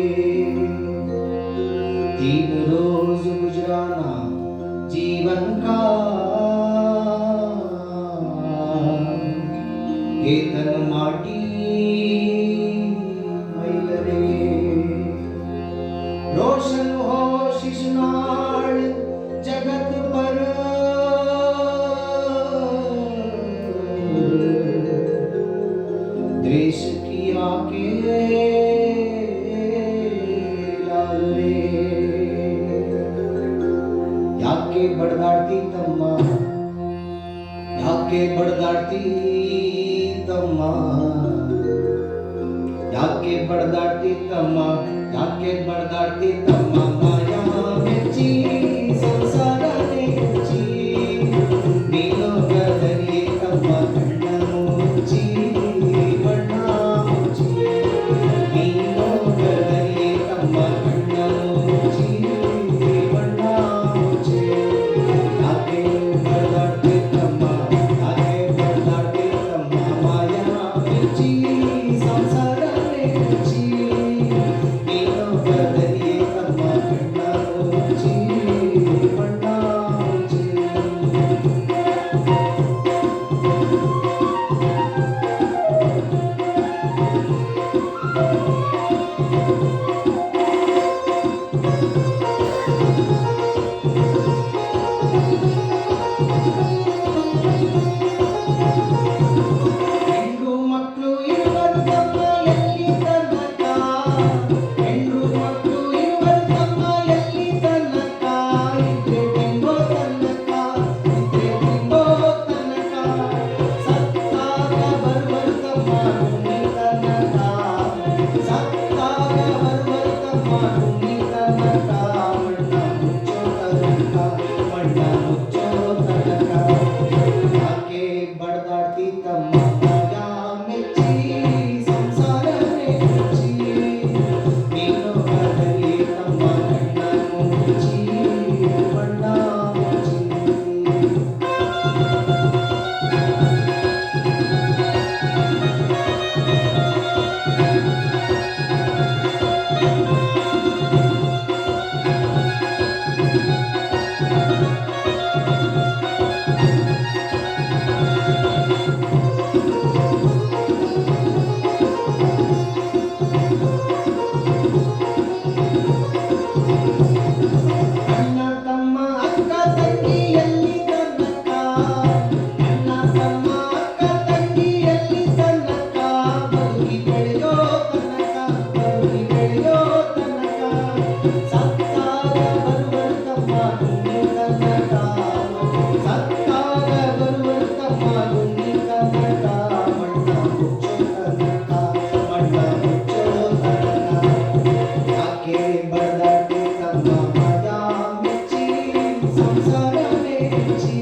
तीन रोज गुजराना जीवन का, ये तन माटी मैल रे, रोशन हो शिशुनाळ जगत पर, देश की आके लाल रे, ಯಾಕೆ ಬಡದಾಡ್ತಿ ತಮ್ಮ, ಯಾಕೆ ಬಡದಾಡ್ತಿ ತಮ್ಮ, ಯಾಕೆ ಬಡದಾಡ್ತಿ ತಮ್ಮ, ಯಾಕೆ ಬಡದಾಡ್ತಿ ತಮ್ಮ, ಮಾಯಾ ಮೆಚ್ಚಿ ಸಂಸಾರ ನೆಚ್ಚಿ ನೀನು ಗದರಿಯೇ ತಮ್ಮ ಕಣ್ಣ ಮುಚ್ಚಿ ಬಣ್ಣ ಮುಚ್ಚಿ, ನೀನು ಗದರಿಯೇ ತಮ್ಮ ಕಣ್ಣ ಮುಚ್ಚಿ ಬಣ್ಣ ಮುಚ್ಚಿ, ಯಾಕೆ ಬಡದಾಡ್ತಿ ತಮ್ಮ, ಯಾಕೆ ಬಡದಾಡ್ತಿ ತಮ್ಮ, ಮಾಯಾ ಮೆಚ್ಚಿ ಸಂಸಾರ ನೆಚ್ಚಿ ನೀನು ಗದರಿಯೇ ತಮ್ಮ ಕಣ್ಣ ಮುಚ್ಚಿ ಬಣ್ಣ ಮುಚ್ಚಿ. ಹೆಣ್ಣು ಮಕ್ಕಳು ಇರುವರು ತಮ್ಮ ಎಲ್ಲಿ ತನಕ, ಹೆಣ್ಣು ಮಕ್ಕಳು ಇರುವರು ತಮ್ಮ ಎಲ್ಲಿ ತನಕ, ಸತ್ತಾಗ ಬರುವಂತಮ್ಮ ದುಂಡಿ ಕನ್ನಡ ಸತ್ತಾಗ ಬರುವಂತಮ್ಮ ದುಂಡಿ ಕನ್ನಡ ಮಣ್ಣ ಮುಚ್ಚೋ ತನಕ ಮಣ್ಣ ಮುಚ್ಚೋ ತನಕ ಯಾಕೆ ಬಡದಾಡ್ತಿ ತಮ್ಮ ಮಗ ಮೆಚ್ಚಿ ಸಂಸಾರ ಮೆಚ್ಚಿ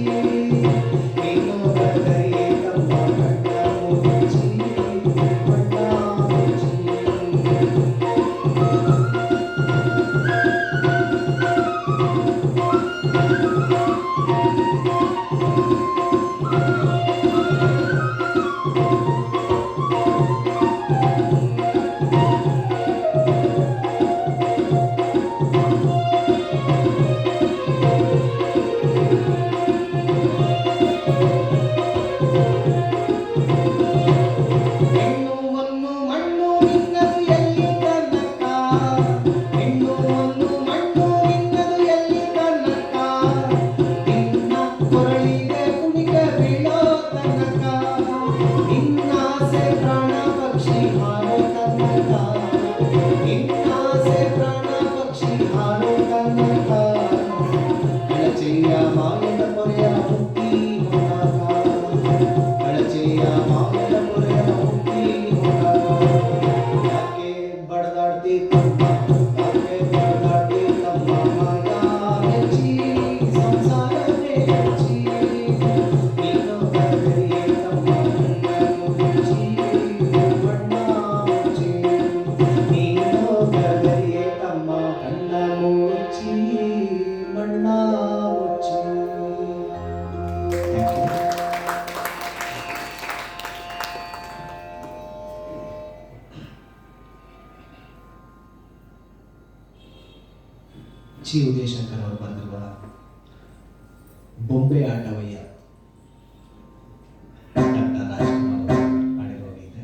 ನೀನು ಬದರಿಯೇ ತಮ್ಮ ಕಣ್ಣ ಮುಚ್ಚಿ ಮಣ್ಣ ಮುಚ್ಚಿ ಹೆಣ್ಣು ಒಂದು ಮಣ್ಣು ನಿನ್ನದು ಎಲ್ಲಿ ತನಕ ಹೆಣ್ಣು ಒಂದು ಮಣ್ಣು ನಿನ್ನದು ಎಲ್ಲಿ ತನಕ ನಿನ್ನ ಕೊರಳಿಗೆ ಕುಣಿಕ ಬೀಳೋ ತನಕ ನಿನ್ನಾಸೆ ಪ್ರಾಣ ಪಕ್ಷಿ ಹಾರೋ ತನಕ ನಿನ್ನಾಸೆ ಪ್ರಾಣ ಪಕ್ಷಿ ಹಾರೋ ತನಕ ಕಳಚೆಯ ಮಾಯದ ಪೊರೆಯ ಮುಕ್ತಿ ಹೋದಾಗ ಕಳಚೆಯ ಮಾಯದ ಪೊರೆಯ ಮುಕ್ತಿ ಹೋದಾಗ ಯಾಕೆ ಬಡದಾಡ್ತಿ ತಮ್ಮ ಯಾಕೆ ಬಡದಾಡ್ತಿ ತಮ್ಮ ಮಾಯ ಮೆಚ್ಚಿ ಸಂಸಾರ ಮೆಚ್ಚಿ ನೀನು ಬದರಿಯೇ ತಮ್ಮ ಕಣ್ಣ ಮುಚ್ಚಿ ಮಣ್ಣ ಮುಚ್ಚಿ ನೀನು ಬದರಿಯೇ ತಮ್ಮ ಕಣ್ಣ ಮುಚ್ಚಿ ಮಣ್ಣ ಮುಚ್ಚಿ. Thank you. ಜಿ ಉದಯಶಂಕರ್ ಅವರು ಬರೆದಿರುವ ಬೊಂಬೆ ಆಟವಯ್ಯ ಡಾಕ್ಟರ್ ರಾಜ್ಕುಮಾರ್ ಅವರು ಹಾಡಿರುವ ಗೀತೆ.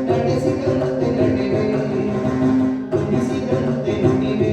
ನಡೆಸಿದಂತೆ ನಡೆವೆ ನುಡಿಸಿದಂತೆ ನುಡಿವೆ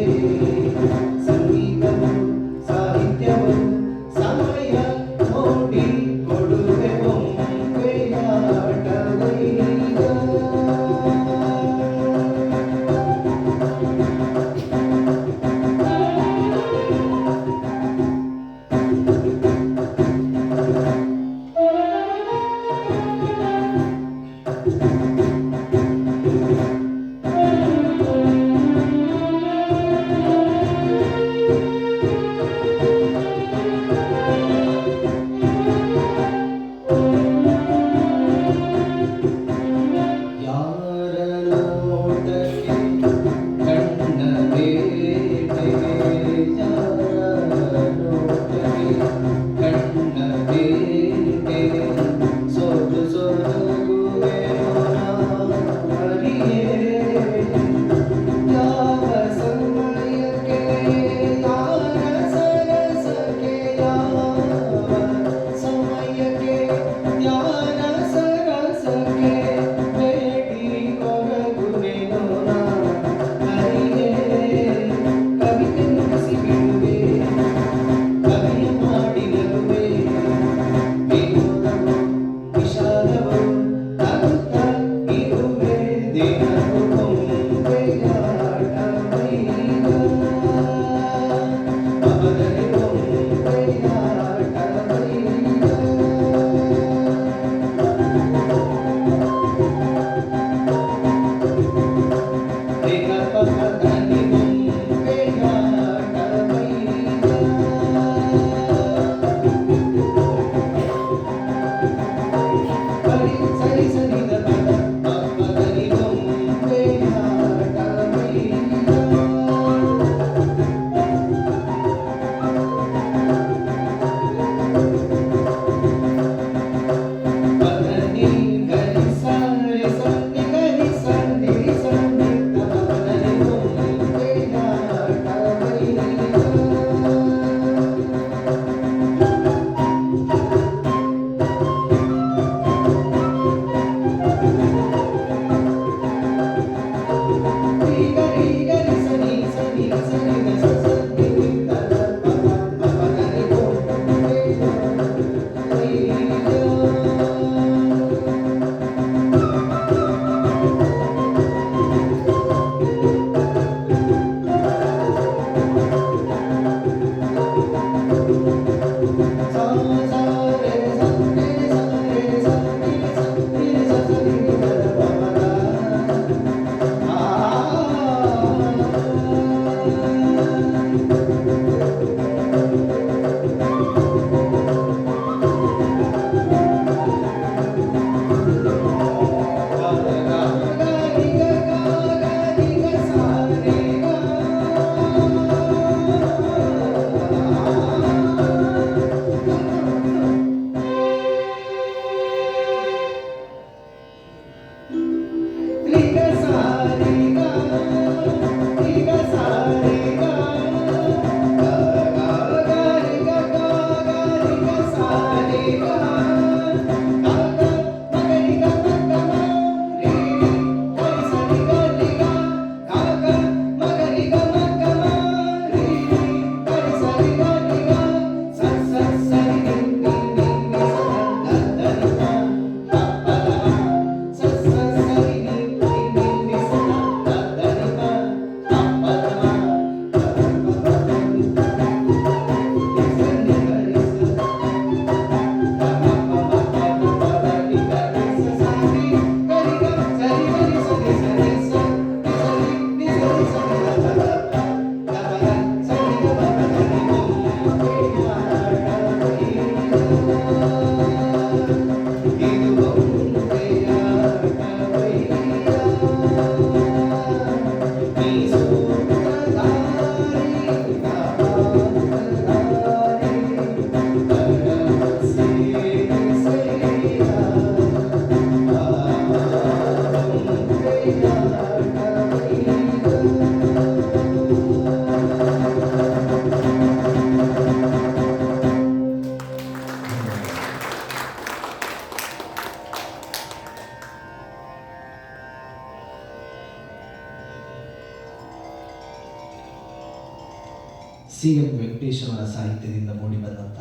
ಸಿ ಎಂ ವೆಂಕಟೇಶ್ ಅವರ ಸಾಹಿತ್ಯದಿಂದ ಮೂಡಿಬಂದಂಥ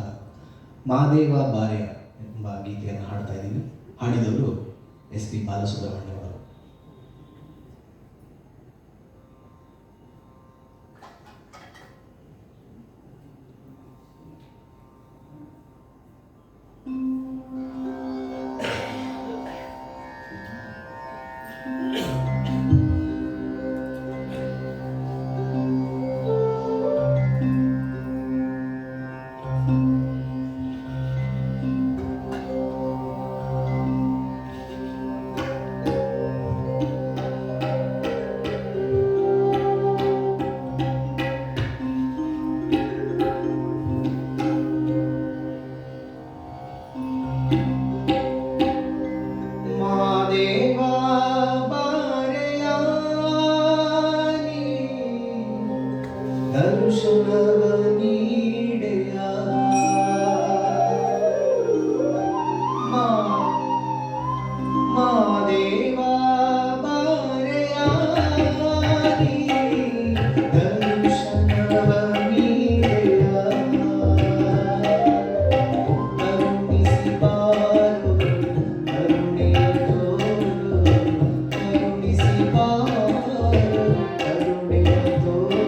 ಮಾದೇವ ಬಾರೆ ಎಂಬ ಗೀತೆಯನ್ನು ಹಾಡ್ತಾ ಇದ್ದೀವಿ. ಹಾಡಿದವರು ಎಸ್ ಪಿ ಬಾಲಸುಬ್ರಹ್ಮಣ್ಯ ಅವರು. ದರ್ಶನವ ನೀಡೆಯ ಮಾದೇವ ಬಾರೆಯ ದರ್ಶನವ ನೀಡೆಯ ಕರುಣಿಸಿ ಬಾರು ಕರುಣೆಯ ತೋರು ಕರುಣಿಸಿ ಬಾರು ಕರುಣೆಯ ತೋರು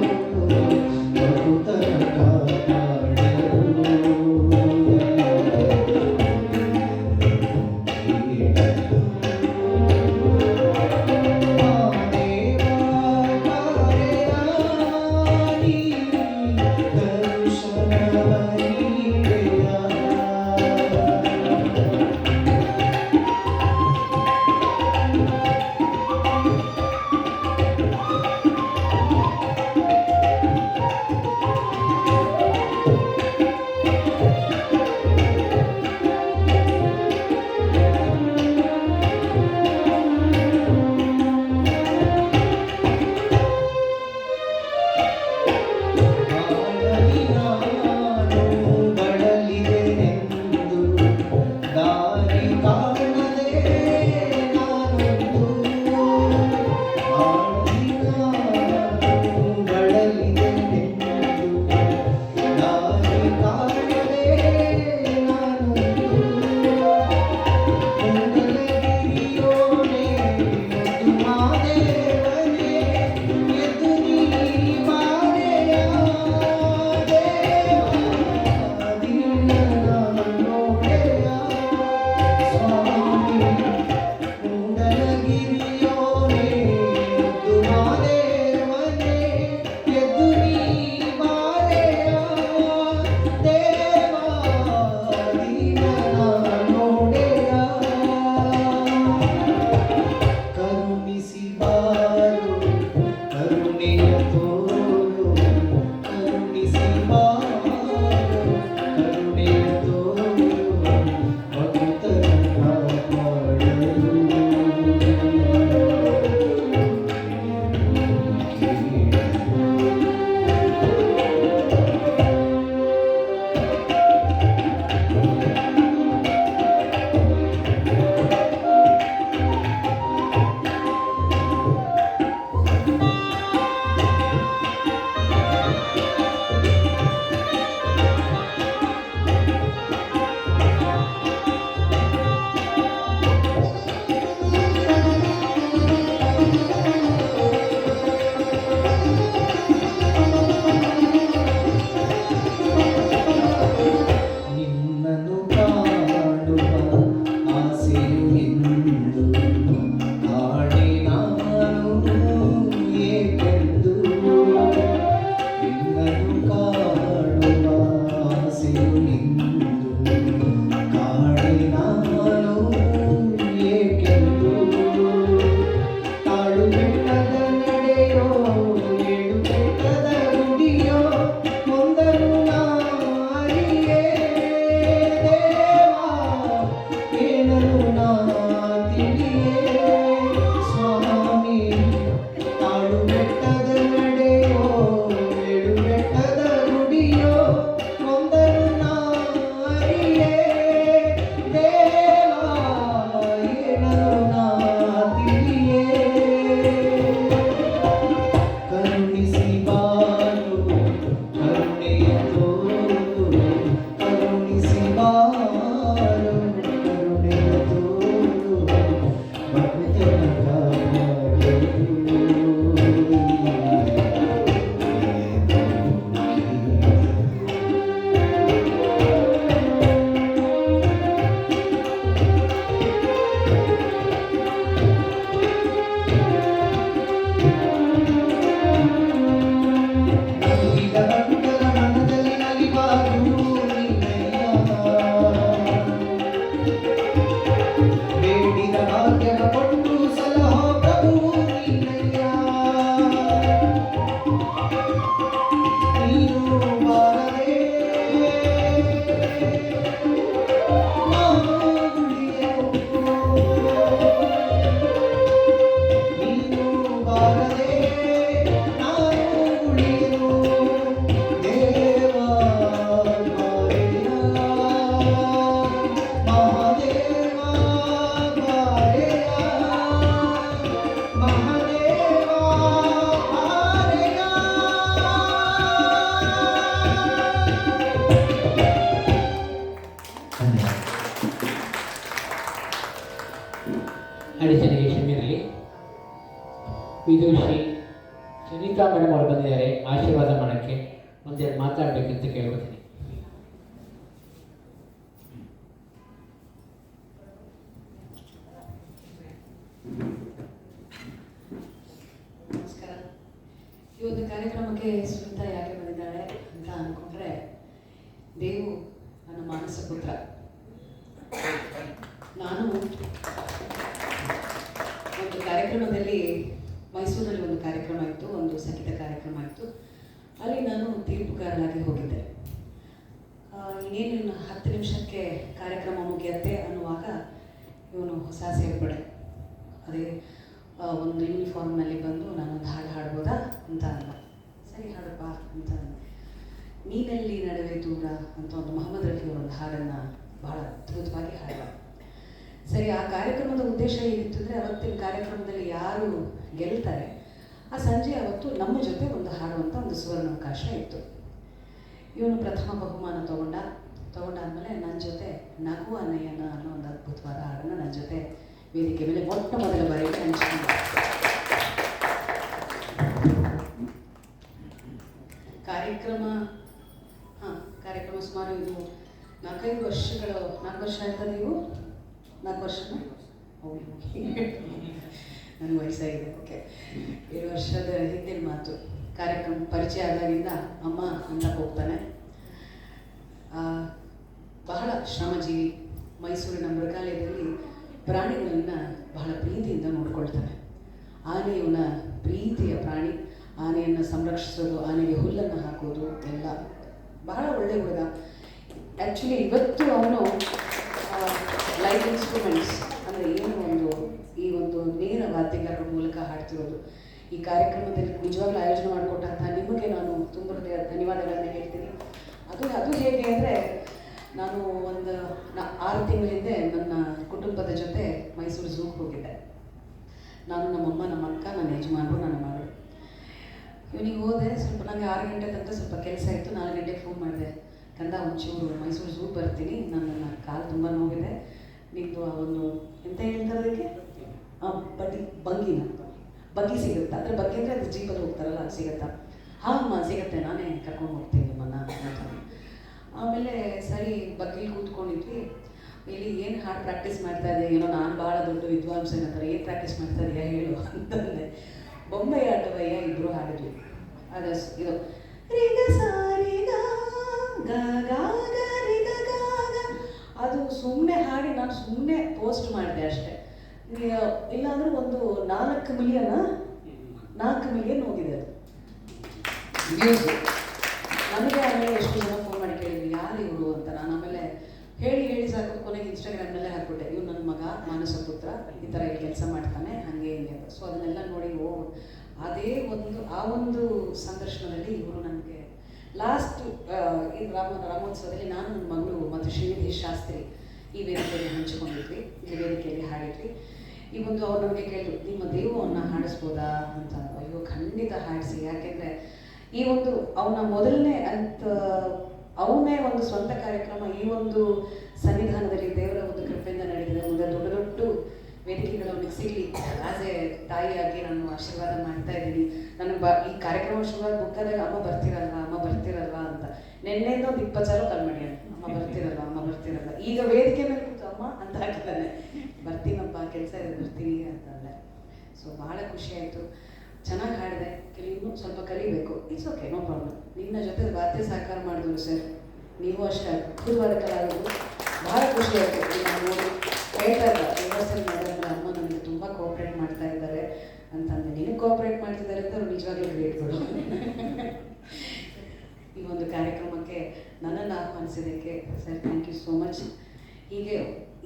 ಅಡಚಣೆಗೆ ಕ್ಷಮೆಯಿರಲಿ. ವಿದುಷಿ ಸುನೀತಾ ಮೇಡಮ್ ಅವರು ಬಂದಿದ್ದಾರೆ ಆಶೀರ್ವಾದ ಮಾಡೋಕ್ಕೆ. ಒಂದೆರಡು ಮಾತಾಡಬೇಕಂತ ಕೇಳ್ಕೊತೀನಿ. ನಮಸ್ಕಾರ. ಈ ಒಂದು ಕಾರ್ಯಕ್ರಮಕ್ಕೆ ಸುನೀತಾ ಯಾಕೆ ಬಂದಿದ್ದಾಳೆ ಅಂತ ಅಂದ್ಕೊಂಡ್ರೆ, ದೇವು ನನ್ನ ಮಾನಸ ಪುತ್ರ. ನಾನು ಒಂದು ಕಾರ್ಯಕ್ರಮದಲ್ಲಿ, ಮೈಸೂರಲ್ಲಿ ಒಂದು ಕಾರ್ಯಕ್ರಮ ಇತ್ತು, ಒಂದು ಸಂಗೀತ ಕಾರ್ಯಕ್ರಮ ಇತ್ತು. ಅಲ್ಲಿ ನಾನು ತೀರ್ಪುಗಾರನಾಗಿ ಹೋಗಿದ್ದೆ. ಇನ್ನೇನು 10 ನಿಮಿಷಕ್ಕೆ ಕಾರ್ಯಕ್ರಮ ಮುಗಿಯತ್ತೆ ಅನ್ನುವಾಗ ಇವನು ಹೊಸ ಸೇರ್ಪಡೆ, ಅದೇ ಒಂದು ಯೂನಿಫಾರ್ಮ್ನಲ್ಲಿ ಬಂದು ನಾನೊಂದು ಹಾಡು ಹಾಡ್ಬೋದಾ ಅಂತ ಅಂದ. ಸರಿ ಹಾಡಪ್ಪ ಅಂತ ಅಂದೆ. ನೀನಲ್ಲಿ ನಡುವೆ ದೂರ ಅಂತ ಒಂದು ಮೊಹಮ್ಮದ್ ರಫಿ ಅವರ ಒಂದು ಹಾಡನ್ನು ಬಹಳ ಅದ್ಭುತವಾಗಿ ಹಾಡುವ. ಸರಿ, ಆ ಕಾರ್ಯಕ್ರಮದ ಉದ್ದೇಶ ಏನಿತ್ತು ಅಂದರೆ, ಅವತ್ತಿನ ಕಾರ್ಯಕ್ರಮದಲ್ಲಿ ಯಾರು ಗೆಲ್ತಾರೆ ಆ ಸಂಜೆ ಅವತ್ತು ನಮ್ಮ ಜೊತೆ ಒಂದು ಹಾಡುವಂಥ ಒಂದು ಸುವರ್ಣಾವಕಾಶ ಇತ್ತು. ಇವನು ಪ್ರಥಮ ಬಹುಮಾನ ತಗೊಂಡಾದ್ಮೇಲೆ ನನ್ನ ಜೊತೆ ನಗುವ ನಯನ ಅನ್ನೋ ಒಂದು ಅದ್ಭುತವಾದ ಹಾಡನ್ನು ನನ್ನ ಜೊತೆ ವೇದಿಕೆ ಮೇಲೆ ಮೊಟ್ಟ ಮೊದಲ ಬಾರಿಗೆ ಹಂಚಿಕೊಂಡ. ಕಾರ್ಯಕ್ರಮ ಸುಮಾರು ಇದು 4 ವರ್ಷ ಆಯ್ತಾ? ನೀವು 4 ವರ್ಷನ? ನನಗೆ ವಯಸ್ಸಾಗಿದೆ. ಓಕೆ, 7 ವರ್ಷದ ಹಿಂದಿನ ಮಾತು. ಕಾರ್ಯಕ್ರಮ ಪರಿಚಯ ಆದಾಗಿಂದ ಅಮ್ಮ ಅಂತ ಹೋಗ್ತಾನೆ. ಬಹಳ ಶ್ರಮಜೀವಿ. ಮೈಸೂರಿನ ಮೃಗಾಲಯದಲ್ಲಿ ಪ್ರಾಣಿಗಳನ್ನು ಬಹಳ ಪ್ರೀತಿಯಿಂದ ನೋಡ್ಕೊಳ್ತಾನೆ. ಆನೆ ಇವನ ಪ್ರೀತಿಯ ಪ್ರಾಣಿ. ಆನೆಯನ್ನು ಸಂರಕ್ಷಿಸೋದು, ಆನೆಗೆ ಹುಲ್ಲನ್ನು ಹಾಕೋದು ಎಲ್ಲ ಬಹಳ ಒಳ್ಳೆ ಹುಡುಗ. ಆ್ಯಕ್ಚುಲಿ ಇವತ್ತು ಅವನು ಲೈವ್ ಇನ್ಸ್ಟ್ರೂಮೆಂಟ್ಸ್ ಅಂದರೆ ಈ ಒಂದು ನೇರ ವಾದ್ಯಗಾರರ ಮೂಲಕ ಹಾಡ್ತಿರೋದು. ಈ ಕಾರ್ಯಕ್ರಮದಲ್ಲಿ ನಿಜವಾಗ್ಲೂ ಆಯೋಜನೆ ಮಾಡಿಕೊಟ್ಟಂತಹ ನಿಮಗೆ ನಾನು ತುಂಬ ಹೃದಯ ಧನ್ಯವಾದಗಳನ್ನು ಹೇಳ್ತೀನಿ. ಅದು ಹೇಗೆ ಅಂದರೆ, ನಾನು 6 ತಿಂಗಳ ಹಿಂದೆ ನನ್ನ ಕುಟುಂಬದ ಜೊತೆ ಮೈಸೂರು ಝೂಗೆ ಹೋಗಿದ್ದೆ. ನಾನು, ನಮ್ಮಮ್ಮ, ನಮ್ಮ ಅಕ್ಕ, ನನ್ನ ಯಜಮಾನರು, ನನ್ನ ಮಗಳು. ಇವನಿಗೆ ಹೋದೆ. ಸ್ವಲ್ಪ ನನಗೆ 6 ಗಂಟೆ ತನಕ ಸ್ವಲ್ಪ ಕೆಲಸ ಇತ್ತು. 4 ಗಂಟೆಗೆ ಫೋನ್ ಮಾಡಿದೆ. ಕಂದ, ಒಂಚೂರು ಮೈಸೂರು ಝೂಗೆ ಬರ್ತೀನಿ, ನನ್ನ ಕಾಲು ತುಂಬ ನೋವಿದೆ, ನಿಂದು ಒಂದು ಎಂತ ಹೇಳ್ತಾರೆ ಅದಕ್ಕೆ, ಬಗ್ಗಿ ಸಿಗುತ್ತಾ? ಅಂದರೆ ಬಗ್ಗೆ ಅಂದರೆ ಅದು ಜೀಪಲ್ಲಿ ಹೋಗ್ತಾರಲ್ಲ, ಅದು ಸಿಗುತ್ತಾ? ಹಾಂ ಸಿಗುತ್ತೆ, ನಾನೇ ಕರ್ಕೊಂಡು ಹೋಗ್ತೀನಿ ನಿಮ್ಮನ್ನು ಅಂತ. ಆಮೇಲೆ ಸರಿ, ಬಗ್ಗಿಲಿ ಕೂತ್ಕೊಂಡಿದ್ವಿ. ಇಲ್ಲಿ ಏನು ಹಾಡು ಪ್ರಾಕ್ಟೀಸ್ ಮಾಡ್ತಾ ಇದ್ದೆ? ಏನೋ ನಾನು ಭಾಳ ದೊಡ್ಡ ವಿದ್ವಾಂಸ ಏನಂತಾರೆ. ಏನು ಪ್ರಾಕ್ಟೀಸ್ ಮಾಡ್ತಾ ಇದೆಯಾ ಹೇಳು ಅಂತಂದೆ. ಬೊಂಬೆ ಆಟವಯ್ಯ ಇಬ್ಬರು ಹಾಡಿದ್ವಿ. ಅದು ಇದು ಅದು ಸುಮ್ಮನೆ ಹಾಡಿ ನಾನು ಸುಮ್ಮನೆ ಪೋಸ್ಟ್ ಮಾಡಿದೆ ಅಷ್ಟೇ. ಇಲ್ಲಾಂದ್ರೆ ಒಂದು 4 ಮಿಲಿಯನ್ ಹೋಗಿದೆ ಅದು ವ್ಯೂಸ್. ನಮಗೆ ಆಮೇಲೆ ಎಷ್ಟು ಜನ ಫೋನ್ ಮಾಡಿ ಕೇಳಿದ್ವಿ ಯಾರು ಇವರು ಅಂತ. ನಾನು ಆಮೇಲೆ ಹೇಳಿ ಸಾಕು, ಕೊನೆಗೆ ಇನ್ಸ್ಟಾಗ್ರಾಮ್ನಲ್ಲೇ ಹಾಕ್ಬಿಟ್ಟೆ, ಇವ್ರು ನನ್ನ ಮಗ ಮಾನಸ ಪುತ್ರ, ಈ ಥರ ಇಲ್ಲಿ ಕೆಲಸ ಮಾಡ್ತಾನೆ, ಹಾಗೆ ಹಿಂಗೆ ಅಂತ. ಸೊ ಅದನ್ನೆಲ್ಲ ನೋಡಿ ಆ ಒಂದು ಸಂದರ್ಶನದಲ್ಲಿ ಇವರು ನನಗೆ ಲಾಸ್ಟ್ ಇದು ರಾಮೋತ್ಸವದಲ್ಲಿ ನಾನು, ನನ್ನ ಮಗಳು ಮತ್ತು ಶ್ರೀನಿಧಿ ಶಾಸ್ತ್ರಿ ಈ ವೇದಿಕೆಯಲ್ಲಿ ಹಂಚಿಕೊಂಡಿದ್ವಿ, ಈ ವೇದಿಕೆಯಲ್ಲಿ ಹಾಡಿದ್ವಿ. ಈ ಒಂದು ಅವ್ರು ನಮಗೆ ಕೇಳಿದ್ರು, ನಿಮ್ಮ ದೇವವನ್ನು ಹಾಡಿಸ್ಬೋದಾ ಅಂತ. ಅಯ್ಯೋ ಖಂಡಿತ ಹಾಡಿಸಿ. ಯಾಕೆಂದರೆ ಈ ಒಂದು ಅವನ ಮೊದಲನೇ ಅವನೇ ಒಂದು ಸ್ವಂತ ಕಾರ್ಯಕ್ರಮ ಈ ಒಂದು ಸನ್ನಿಧಾನದಲ್ಲಿ ದೇವರ ಒಂದು ಕೃಪೆಯಿಂದ ನಡೆದಿದೆ. ಮುಂದೆ ದೊಡ್ಡ ವೇದಿಕೆಗಳು ಅವನಿಗೆ ಸಿಗಲಿ. ಆಸ್ ಎ ತಾಯಿಯಾಗಿ ನಾನು ಆಶೀರ್ವಾದ ಮಾಡ್ತಾ ಇದ್ದೀನಿ. ನನಗೆ ಈ ಕಾರ್ಯಕ್ರಮ ಶುರುವಾಗಿ ಬುಕ್ಕಾದಾಗ ಅಮ್ಮ ಬರ್ತಿರಲ್ವಾ ಅಂತ ನೆನ್ನೆಯಿಂದ ಒಂದು 20 ಸಲ ಕಾಲ್ ಮಾಡಿ, ಅಮ್ಮ ಬರ್ತಿರಲ್ಲ. ಈಗ ವೇದಿಕೆ ಮೇಲೆ ಕೂತು ಅಮ್ಮ ಅಂತ ಹಾಕಿದ್ದಾನೆ. ಬರ್ತೀನಪ್ಪ, ಕೆಲಸ ಇದೆ, ಬರ್ತೀನಿ ಅಂತಂದೆ. ಸೊ ಭಾಳ ಖುಷಿ ಆಯಿತು. ಚೆನ್ನಾಗಿ ಹಾಡಿದೆ. ಇನ್ನೂ ಸ್ವಲ್ಪ ಕಲಿಬೇಕು. It's okay, no problem. ನಿನ್ನ ಜೊತೆ ವಾದ್ಯ ಸಹಕಾರ ಮಾಡಿದ್ರು ಸರ್, ನೀವು ಅಷ್ಟೇ ಅದ್ಭುತವಾದ ಕಲಾವಿದರು. ಭಾಳ ಖುಷಿ ಆಯಿತು. ನಾನು ನೋಡಿ ಹೇಳ್ತಾ ಇಲ್ಲ, ರಿಹರ್ಸಲ್ ಮಾಡಿದ್ರೆ ಅಮ್ಮ ನನಗೆ ತುಂಬ ಕೋಆಪ್ರೇಟ್ ಮಾಡ್ತಾ ಇದ್ದಾರೆ ಅಂತಂದೆ. ನಿನಗೆ ಕೋಆಪ್ರೇಟ್ ಮಾಡ್ತಿದ್ದಾರೆ ಅಂತ ಅವ್ರು ನಿಜವಾಗ್ಲೂ ಗ್ರೇಟ್ಗಳು. ಈ ಒಂದು ಕಾರ್ಯಕ್ರಮಕ್ಕೆ ನನ್ನನ್ನು ಆಹ್ವಾನಿಸಿದ್ದಕ್ಕೆ sir thank you so much. ಹೀಗೆ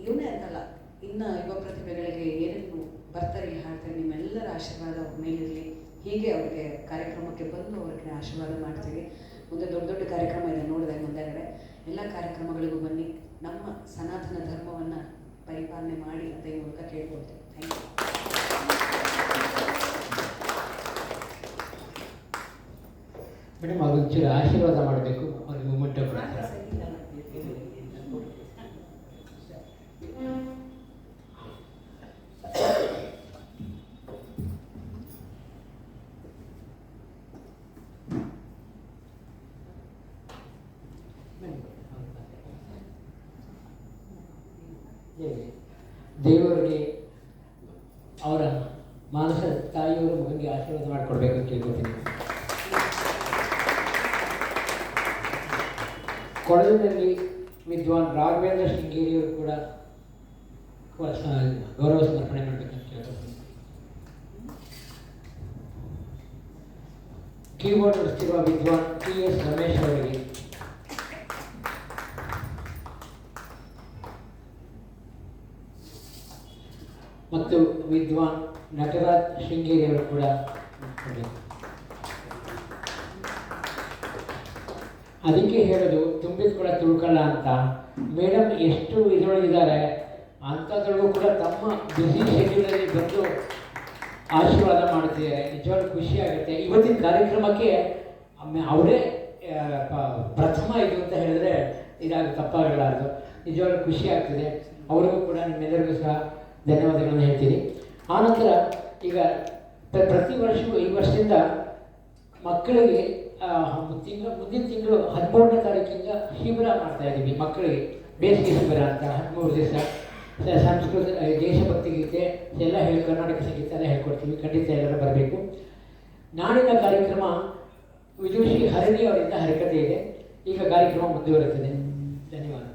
ಇವನೇ ಅಂತಲ್ಲ, ಇನ್ನು ಯುವ ಪ್ರತಿಭೆಗಳಿಗೆ ಏನೇನು ಬರ್ತಾರೆ, ಇಲ್ಲಿ ಹಾಡ್ತಾರೆ, ನಿಮ್ಮೆಲ್ಲರ ಆಶೀರ್ವಾದ ಅವ್ರ ಮೇಲಿರಲಿ. ಹೀಗೆ ಅವ್ರಿಗೆ ಕಾರ್ಯಕ್ರಮಕ್ಕೆ ಬಂದು ಅವ್ರಿಗೆ ಆಶೀರ್ವಾದ ಮಾಡ್ತೀವಿ. ಮುಂದೆ ದೊಡ್ಡ ಕಾರ್ಯಕ್ರಮ ಇದೆ ನೋಡಿದೆ ಮುಂದೆಗಡೆ. ಎಲ್ಲ ಕಾರ್ಯಕ್ರಮಗಳಿಗೂ ಬನ್ನಿ, ನಮ್ಮ ಸನಾತನ ಧರ್ಮವನ್ನು ಪರಿಪಾಲನೆ ಮಾಡಿ ಅಂತ ಈ ಮೂಲಕ ಕೇಳ್ಕೊಳ್ತೇವೆ. Thank you. ಮೇಡಮ್ ಅದೊಂಚೂರು ಆಶೀರ್ವಾದ ಮಾಡಬೇಕು, ಅವ್ರಿಗೆ ಮೂಮೆಂಟ್ ಕೊಡ್ತಾರೆ. ಹೇಳಿ ದೇವರಿಗೆ ಅವರ ಮಾನಸ ತಾಯಿಯವರು ಮಗನಿಗೆ ಆಶೀರ್ವಾದ ಮಾಡಿಕೊಡ್ಬೇಕು ಅಂತ ಕೇಳ್ಕೊತೀನಿ. ಕೊಡಲಿನಲ್ಲಿ ವಿದ್ವಾನ್ ರಾಘವೇಂದ್ರ ಶೃಂಗೇರಿಯವರು ಕೂಡ ಗೌರವ ಸಮರ್ಪಣೆ ಮಾಡಬೇಕಂತ ಕೇಳ್ಕೊತೀನಿ. ಕೀಬೋರ್ಡ್ ನುಡಿಸ್ತಿರುವ ವಿದ್ವಾನ್ TS ರಮೇಶ್ ಅವರಿಗೆ, ಮತ್ತು ವಿದ್ವಾನ್ ನಟರಾಜ್ ಶೃಂಗೇರಿ ಅವರು ಕೂಡ ಅದಕ್ಕೆ ಹೇಳೋದು ತುಂಬಿದ ಕೂಡ ತುಳ್ಕಲ್ಲ ಅಂತ. ಮೇಡಮ್ ಎಷ್ಟು ಇದರೊಳಗಿದ್ದಾರೆ ಅಂಥದ್ರೊಳಗೂ ಕೂಡ ತಮ್ಮ ಬ್ಯುಸಿ ಶೆಡ್ಯೂಲಲ್ಲಿ ಬಂದು ಆಶೀರ್ವಾದ ಮಾಡ್ತಿದ್ದಾರೆ. ನಿಜವಾಗ್ಲೂ ಖುಷಿ ಆಗುತ್ತೆ. ಇವತ್ತಿನ ಕಾರ್ಯಕ್ರಮಕ್ಕೆ ಅವರೇ ಪ್ರಥಮ ಇದು ಅಂತ ಹೇಳಿದ್ರೆ ತಪ್ಪಾಗಲಾರದು. ನಿಜವಾಗ್ಲೂ ಖುಷಿ ಆಗ್ತಿದೆ. ಅವ್ರಿಗೂ ಕೂಡ ನಿಮ್ಮೆಲ್ಲರಿಗೂ ಸಹ ಧನ್ಯವಾದಗಳನ್ನು ಹೇಳ್ತೀನಿ. ಆನಂತರ ಈಗ ಪ್ರತಿ ವರ್ಷವೂ ಈ ವರ್ಷದಿಂದ ಮಕ್ಕಳಿಗೆ ಮುಂದಿನ ತಿಂಗಳು 13ನೇ ತಾರೀಕಿಂದ ಶಿಬಿರ ಮಾಡ್ತಾ ಇದ್ದೀವಿ. ಮಕ್ಕಳಿಗೆ ಬೇಸಿಗೆ ಶಿಬಿರ ಅಂತ 13 ದಿವಸ ಸಂಸ್ಕೃತ, ದೇಶಭಕ್ತಿ ಗೀತೆ ಎಲ್ಲ ಕರ್ನಾಟಕ ಸಂಗೀತ ಎಲ್ಲ ಹೇಳ್ಕೊಡ್ತೀವಿ. ಖಂಡಿತ ಎಲ್ಲರೂ ಬರಬೇಕು. ನಾಳಿನ ಕಾರ್ಯಕ್ರಮ ವಿದುಷಿ ಹರಿಣಿ ಅವರಿಂದ ಹರಿಕತೆ ಇದೆ. ಈಗ ಕಾರ್ಯಕ್ರಮ ಮುಂದುವರಿಯುತ್ತದೆ. ಧನ್ಯವಾದ.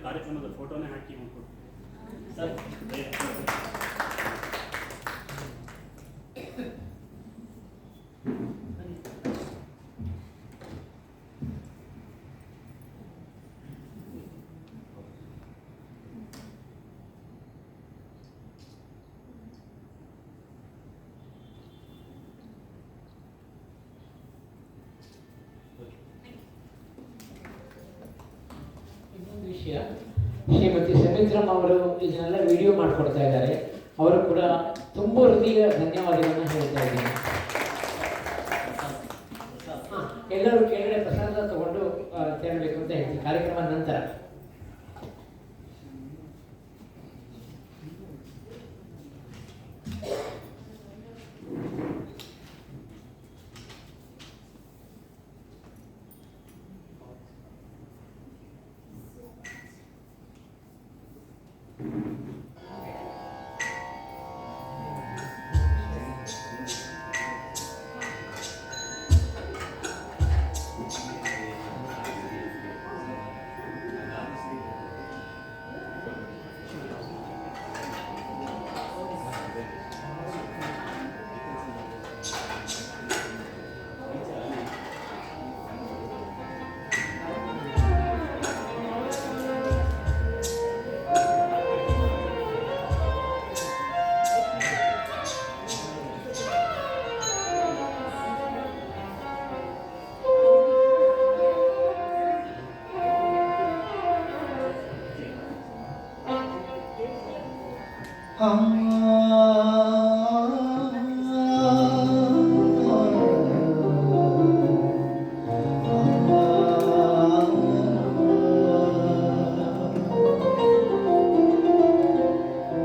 ಕಾರ್ಯಕ್ರಮದ ಫೋಟೋನೇ ಹಾಕಿ ಇನ್ನೊಂದು ವಿಷಯ, ಶ್ರೀಮತಿ ಸುಮಿತ್ರಮ್ಮ ಅವರು ಇದನ್ನೆಲ್ಲ ವಿಡಿಯೋ ಮಾಡಿಕೊಡ್ತಾ ಇದ್ದಾರೆ. ಅವರು ಕೂಡ ತುಂಬ ಹೃದಯ ಧನ್ಯವಾದಗಳನ್ನು ಹೇಳ್ತಾ ಇದ್ದೀನಿ. ಎಲ್ಲರೂ ಕೆಳಗಡೆ ಪ್ರಸಾದ ತಗೊಂಡು ತೆರಳಬೇಕು ಅಂತ ಹೇಳ್ತೀನಿ ಕಾರ್ಯಕ್ರಮದ ನಂತರ.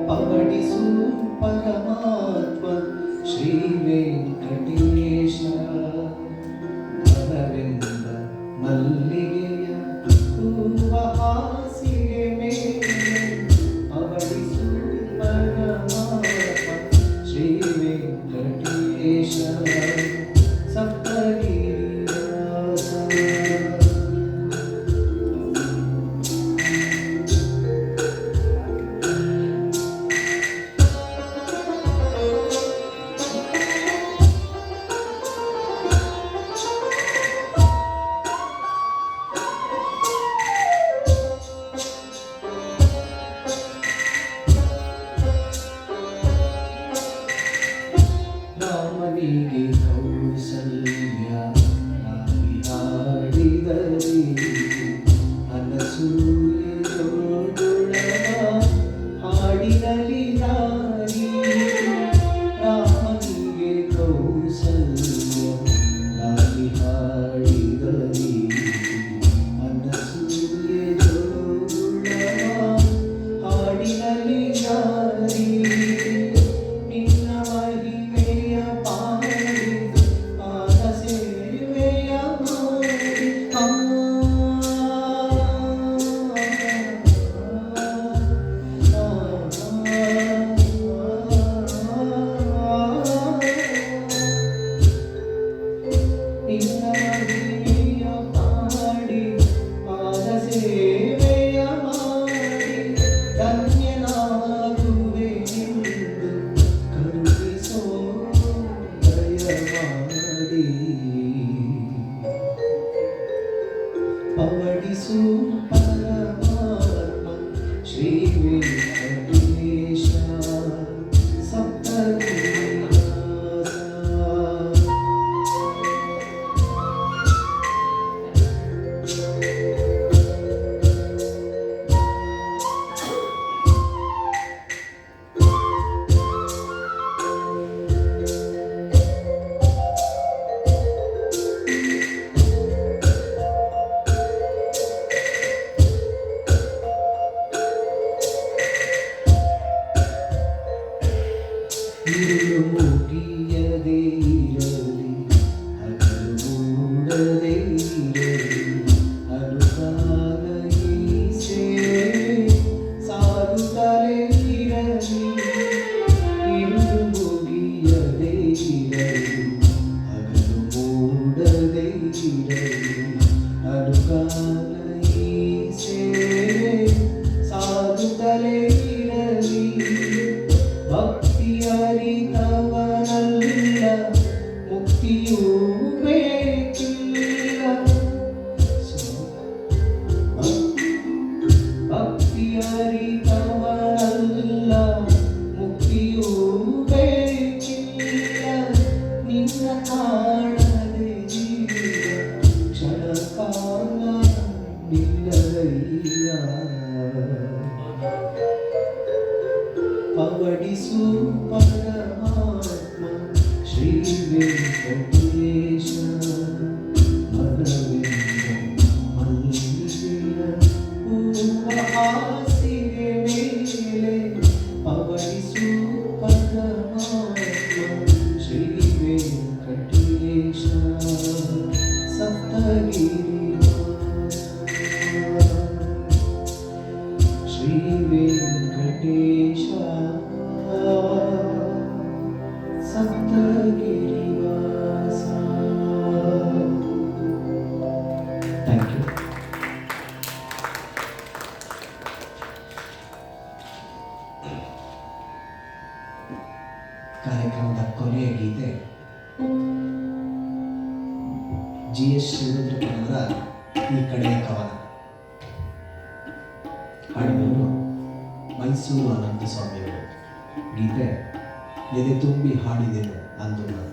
ಪವಡಿಸು ಪರಮಾತ್ಮ ಶ್ರೀ ವೆಂಕಟೇಶ ಅರವಿಂದ ಮಲ್ಲಿಗೆಯ ಹೂವ ಹಾಸಿಗೆ ಮೇಲೆ ಪವಡಿಸು ಪರಮಾತ್ಮ ಶ್ರೀ ವೆಂಕಟೇಶ ರಾಮನಿಗೆ ಕೌಶಲ್ಯ ಮೂಡದೆ ಅನುಕಾಲ ಈಸೆ ಸಾಗುತ್ತಲೇ ಇರಲಿ ಇಂದು ಮುಗಿಯದೇ ಇರಲಿ ಹಗಲು ಮೂಡದೆ ಇರಲಿ ಅನುಕಾಲ ಈಸೆ ಸಾಗುತ್ತಲೇ ಇರಲಿ ಭಕ್ತಿಯ ಅರಿತವನಲ್ಲ ಮುಕ್ತಿಯೂ ಬೇಕಿಲ್ಲ ಭಕ್ತಿಯ ಅರಿತವನಲ್ಲ ಮುಕ್ತಿಯೂ ಬೇಕಿಲ್ಲ ನಿನ್ನ ಕಾಣದೆ ಜೀವ ಕ್ಷಣ ಕಾಲ ನಿಲ್ಲದಯ್ಯ ಪವಡಿಸು ಪರಮಾತ್ಮ ಶ್ರೀ ವೆಂಕಟೇಶ ಮನವಿಂದ ಮಲ್ಲಿಗೆಯ ಹೂವಹಾಸಿಗೆ ಮೇಲೆ ಪವಡಿಸು ಪರಮಾತ್ಮ ಶ್ರೀ ವೆಂಕಟೇಶ ಸಪ್ತಗಿರಿವಾಸ ಶ್ರೀ ವೆಂಕಟೇಶ ಸಪ್ತಗಿರಿವಾಸ. Thank you. ಕಾರ್ಯಕ್ರಮದ ಕೊನೆಯ ಗೀತೆ GS ಶಿವರುದ್ರಪ್ಪನವರ ಈ ಕಡೆಯ ಕವನ. ಹಾಡಿದವರು ಮೈಸೂರು ಅನಂತ ಸ್ವಾಮಿಯವರು. ಗೀತೆ ಎದೆ ತುಂಬಿ ಹಾಡಿದೆನು ಅಂದು ನಾನು.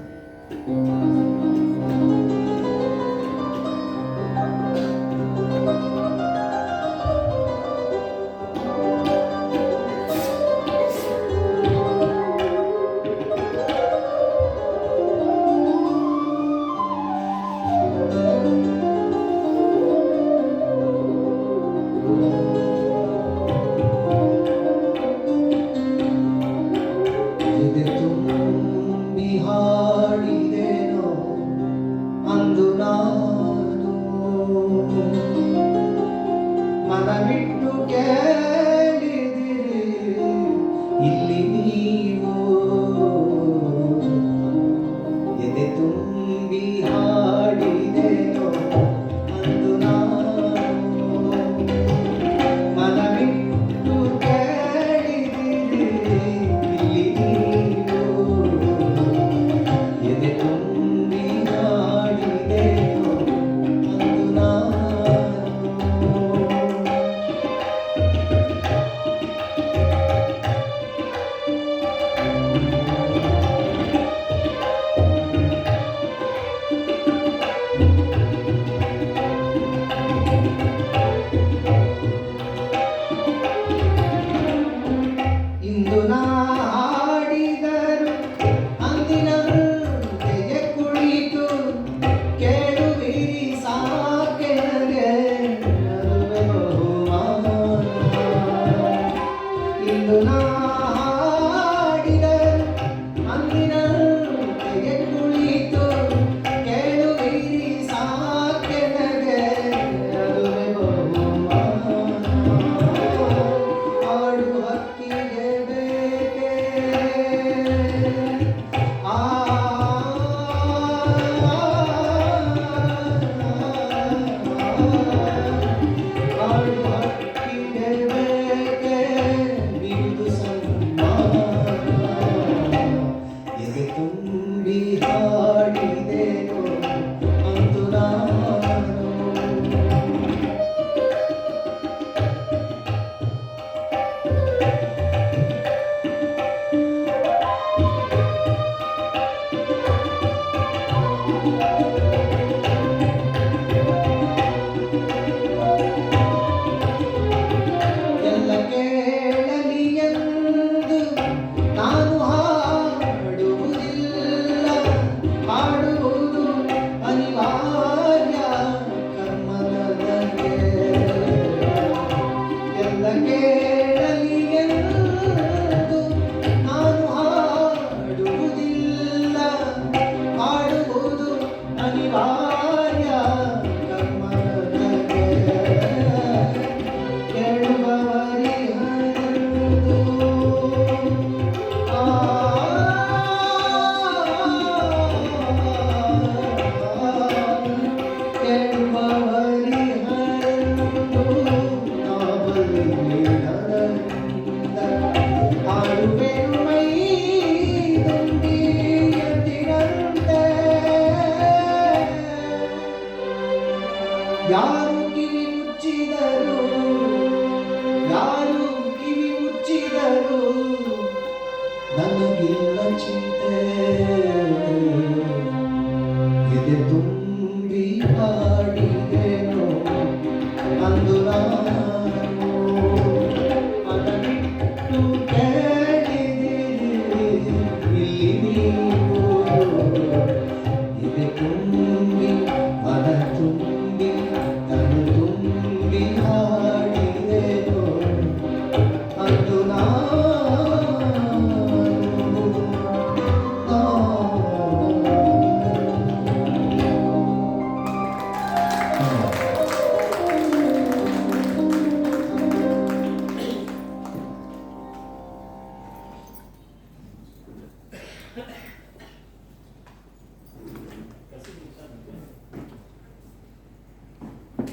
ಎದೆ ತುಂಬಿ ಹಾಡಿದೆನೋ ಅಂದು ನಾನು ಮನವಿಟ್ಟು ಕೇಳಿದಿರಿ ಇಲ್ಲಿ ನೀವು ಎದೆ ತುಂಬಿ ಹಾಡಿದೆನೋ ಅಂದು ನಾನು ಮನವಿಟ್ಟು ಕೇಳಿದಿರಿ ಇಲ್ಲಿ ನೀವು ಎದೆ ತುಂಬಿ ಹಾಡಿದೆನೋ ಅಂದು ನಾನು ಇಂದು ನಾ ಹಾಡಿದರು ಅಂದಿನಂತೆಯೇ ಕುಳಿತು ಕೇಳುವಿರಿ ಸಾಕೆ ನನಗೆ ಅದುವೇ ಬಹುಮಾನ. ಇಂದು ನಾ ಹಾಡಿದರು ಅಂದಿನಂತೆಯೇ ಕುಳಿತು ಕೇಳುವಿರಿ ಸಾಕೆ ನನಗೆ ಅದುವೇ ಬಹುಮಾನ. ಹಾಡು ಹಕ್ಕಿಗೆ ಬೇಕೆ ಹಾಡು ಹಕ್ಕಿಗೆ ಬೇಕೆ ಬಿರುದು ಸನ್ಮಾನ. ಎದೆ ತುಂಬಿ ಹಾಡಿದೆನೋ ಅಂದು ನಾನು ಎಲ್ಲ ಕೇಳಲಿ ಎಂದು ನಾನು ಹಾಡುವುದಿಲ್ಲ ಹಾಡುವುದು ಅನಿವಾರ್ಯ ಕರ್ಮದೊಳಗೆ. ಎಲ್ಲ ಕೇಳಲಿ ಎಂದು ನಾನು ಹಾಡುವುದಿಲ್ಲ ಹಾಡುವುದು ಅನಿವಾರ್ಯ ಯಾರು ಕಿವಿ ಮುಚ್ಚಿದರು, ಯಾರು ಕಿವಿ ಮುಚ್ಚಿದರು, ನನಗಿಲ್ಲ ಚಿಂತೆ ಎದೆ ತುಂಬ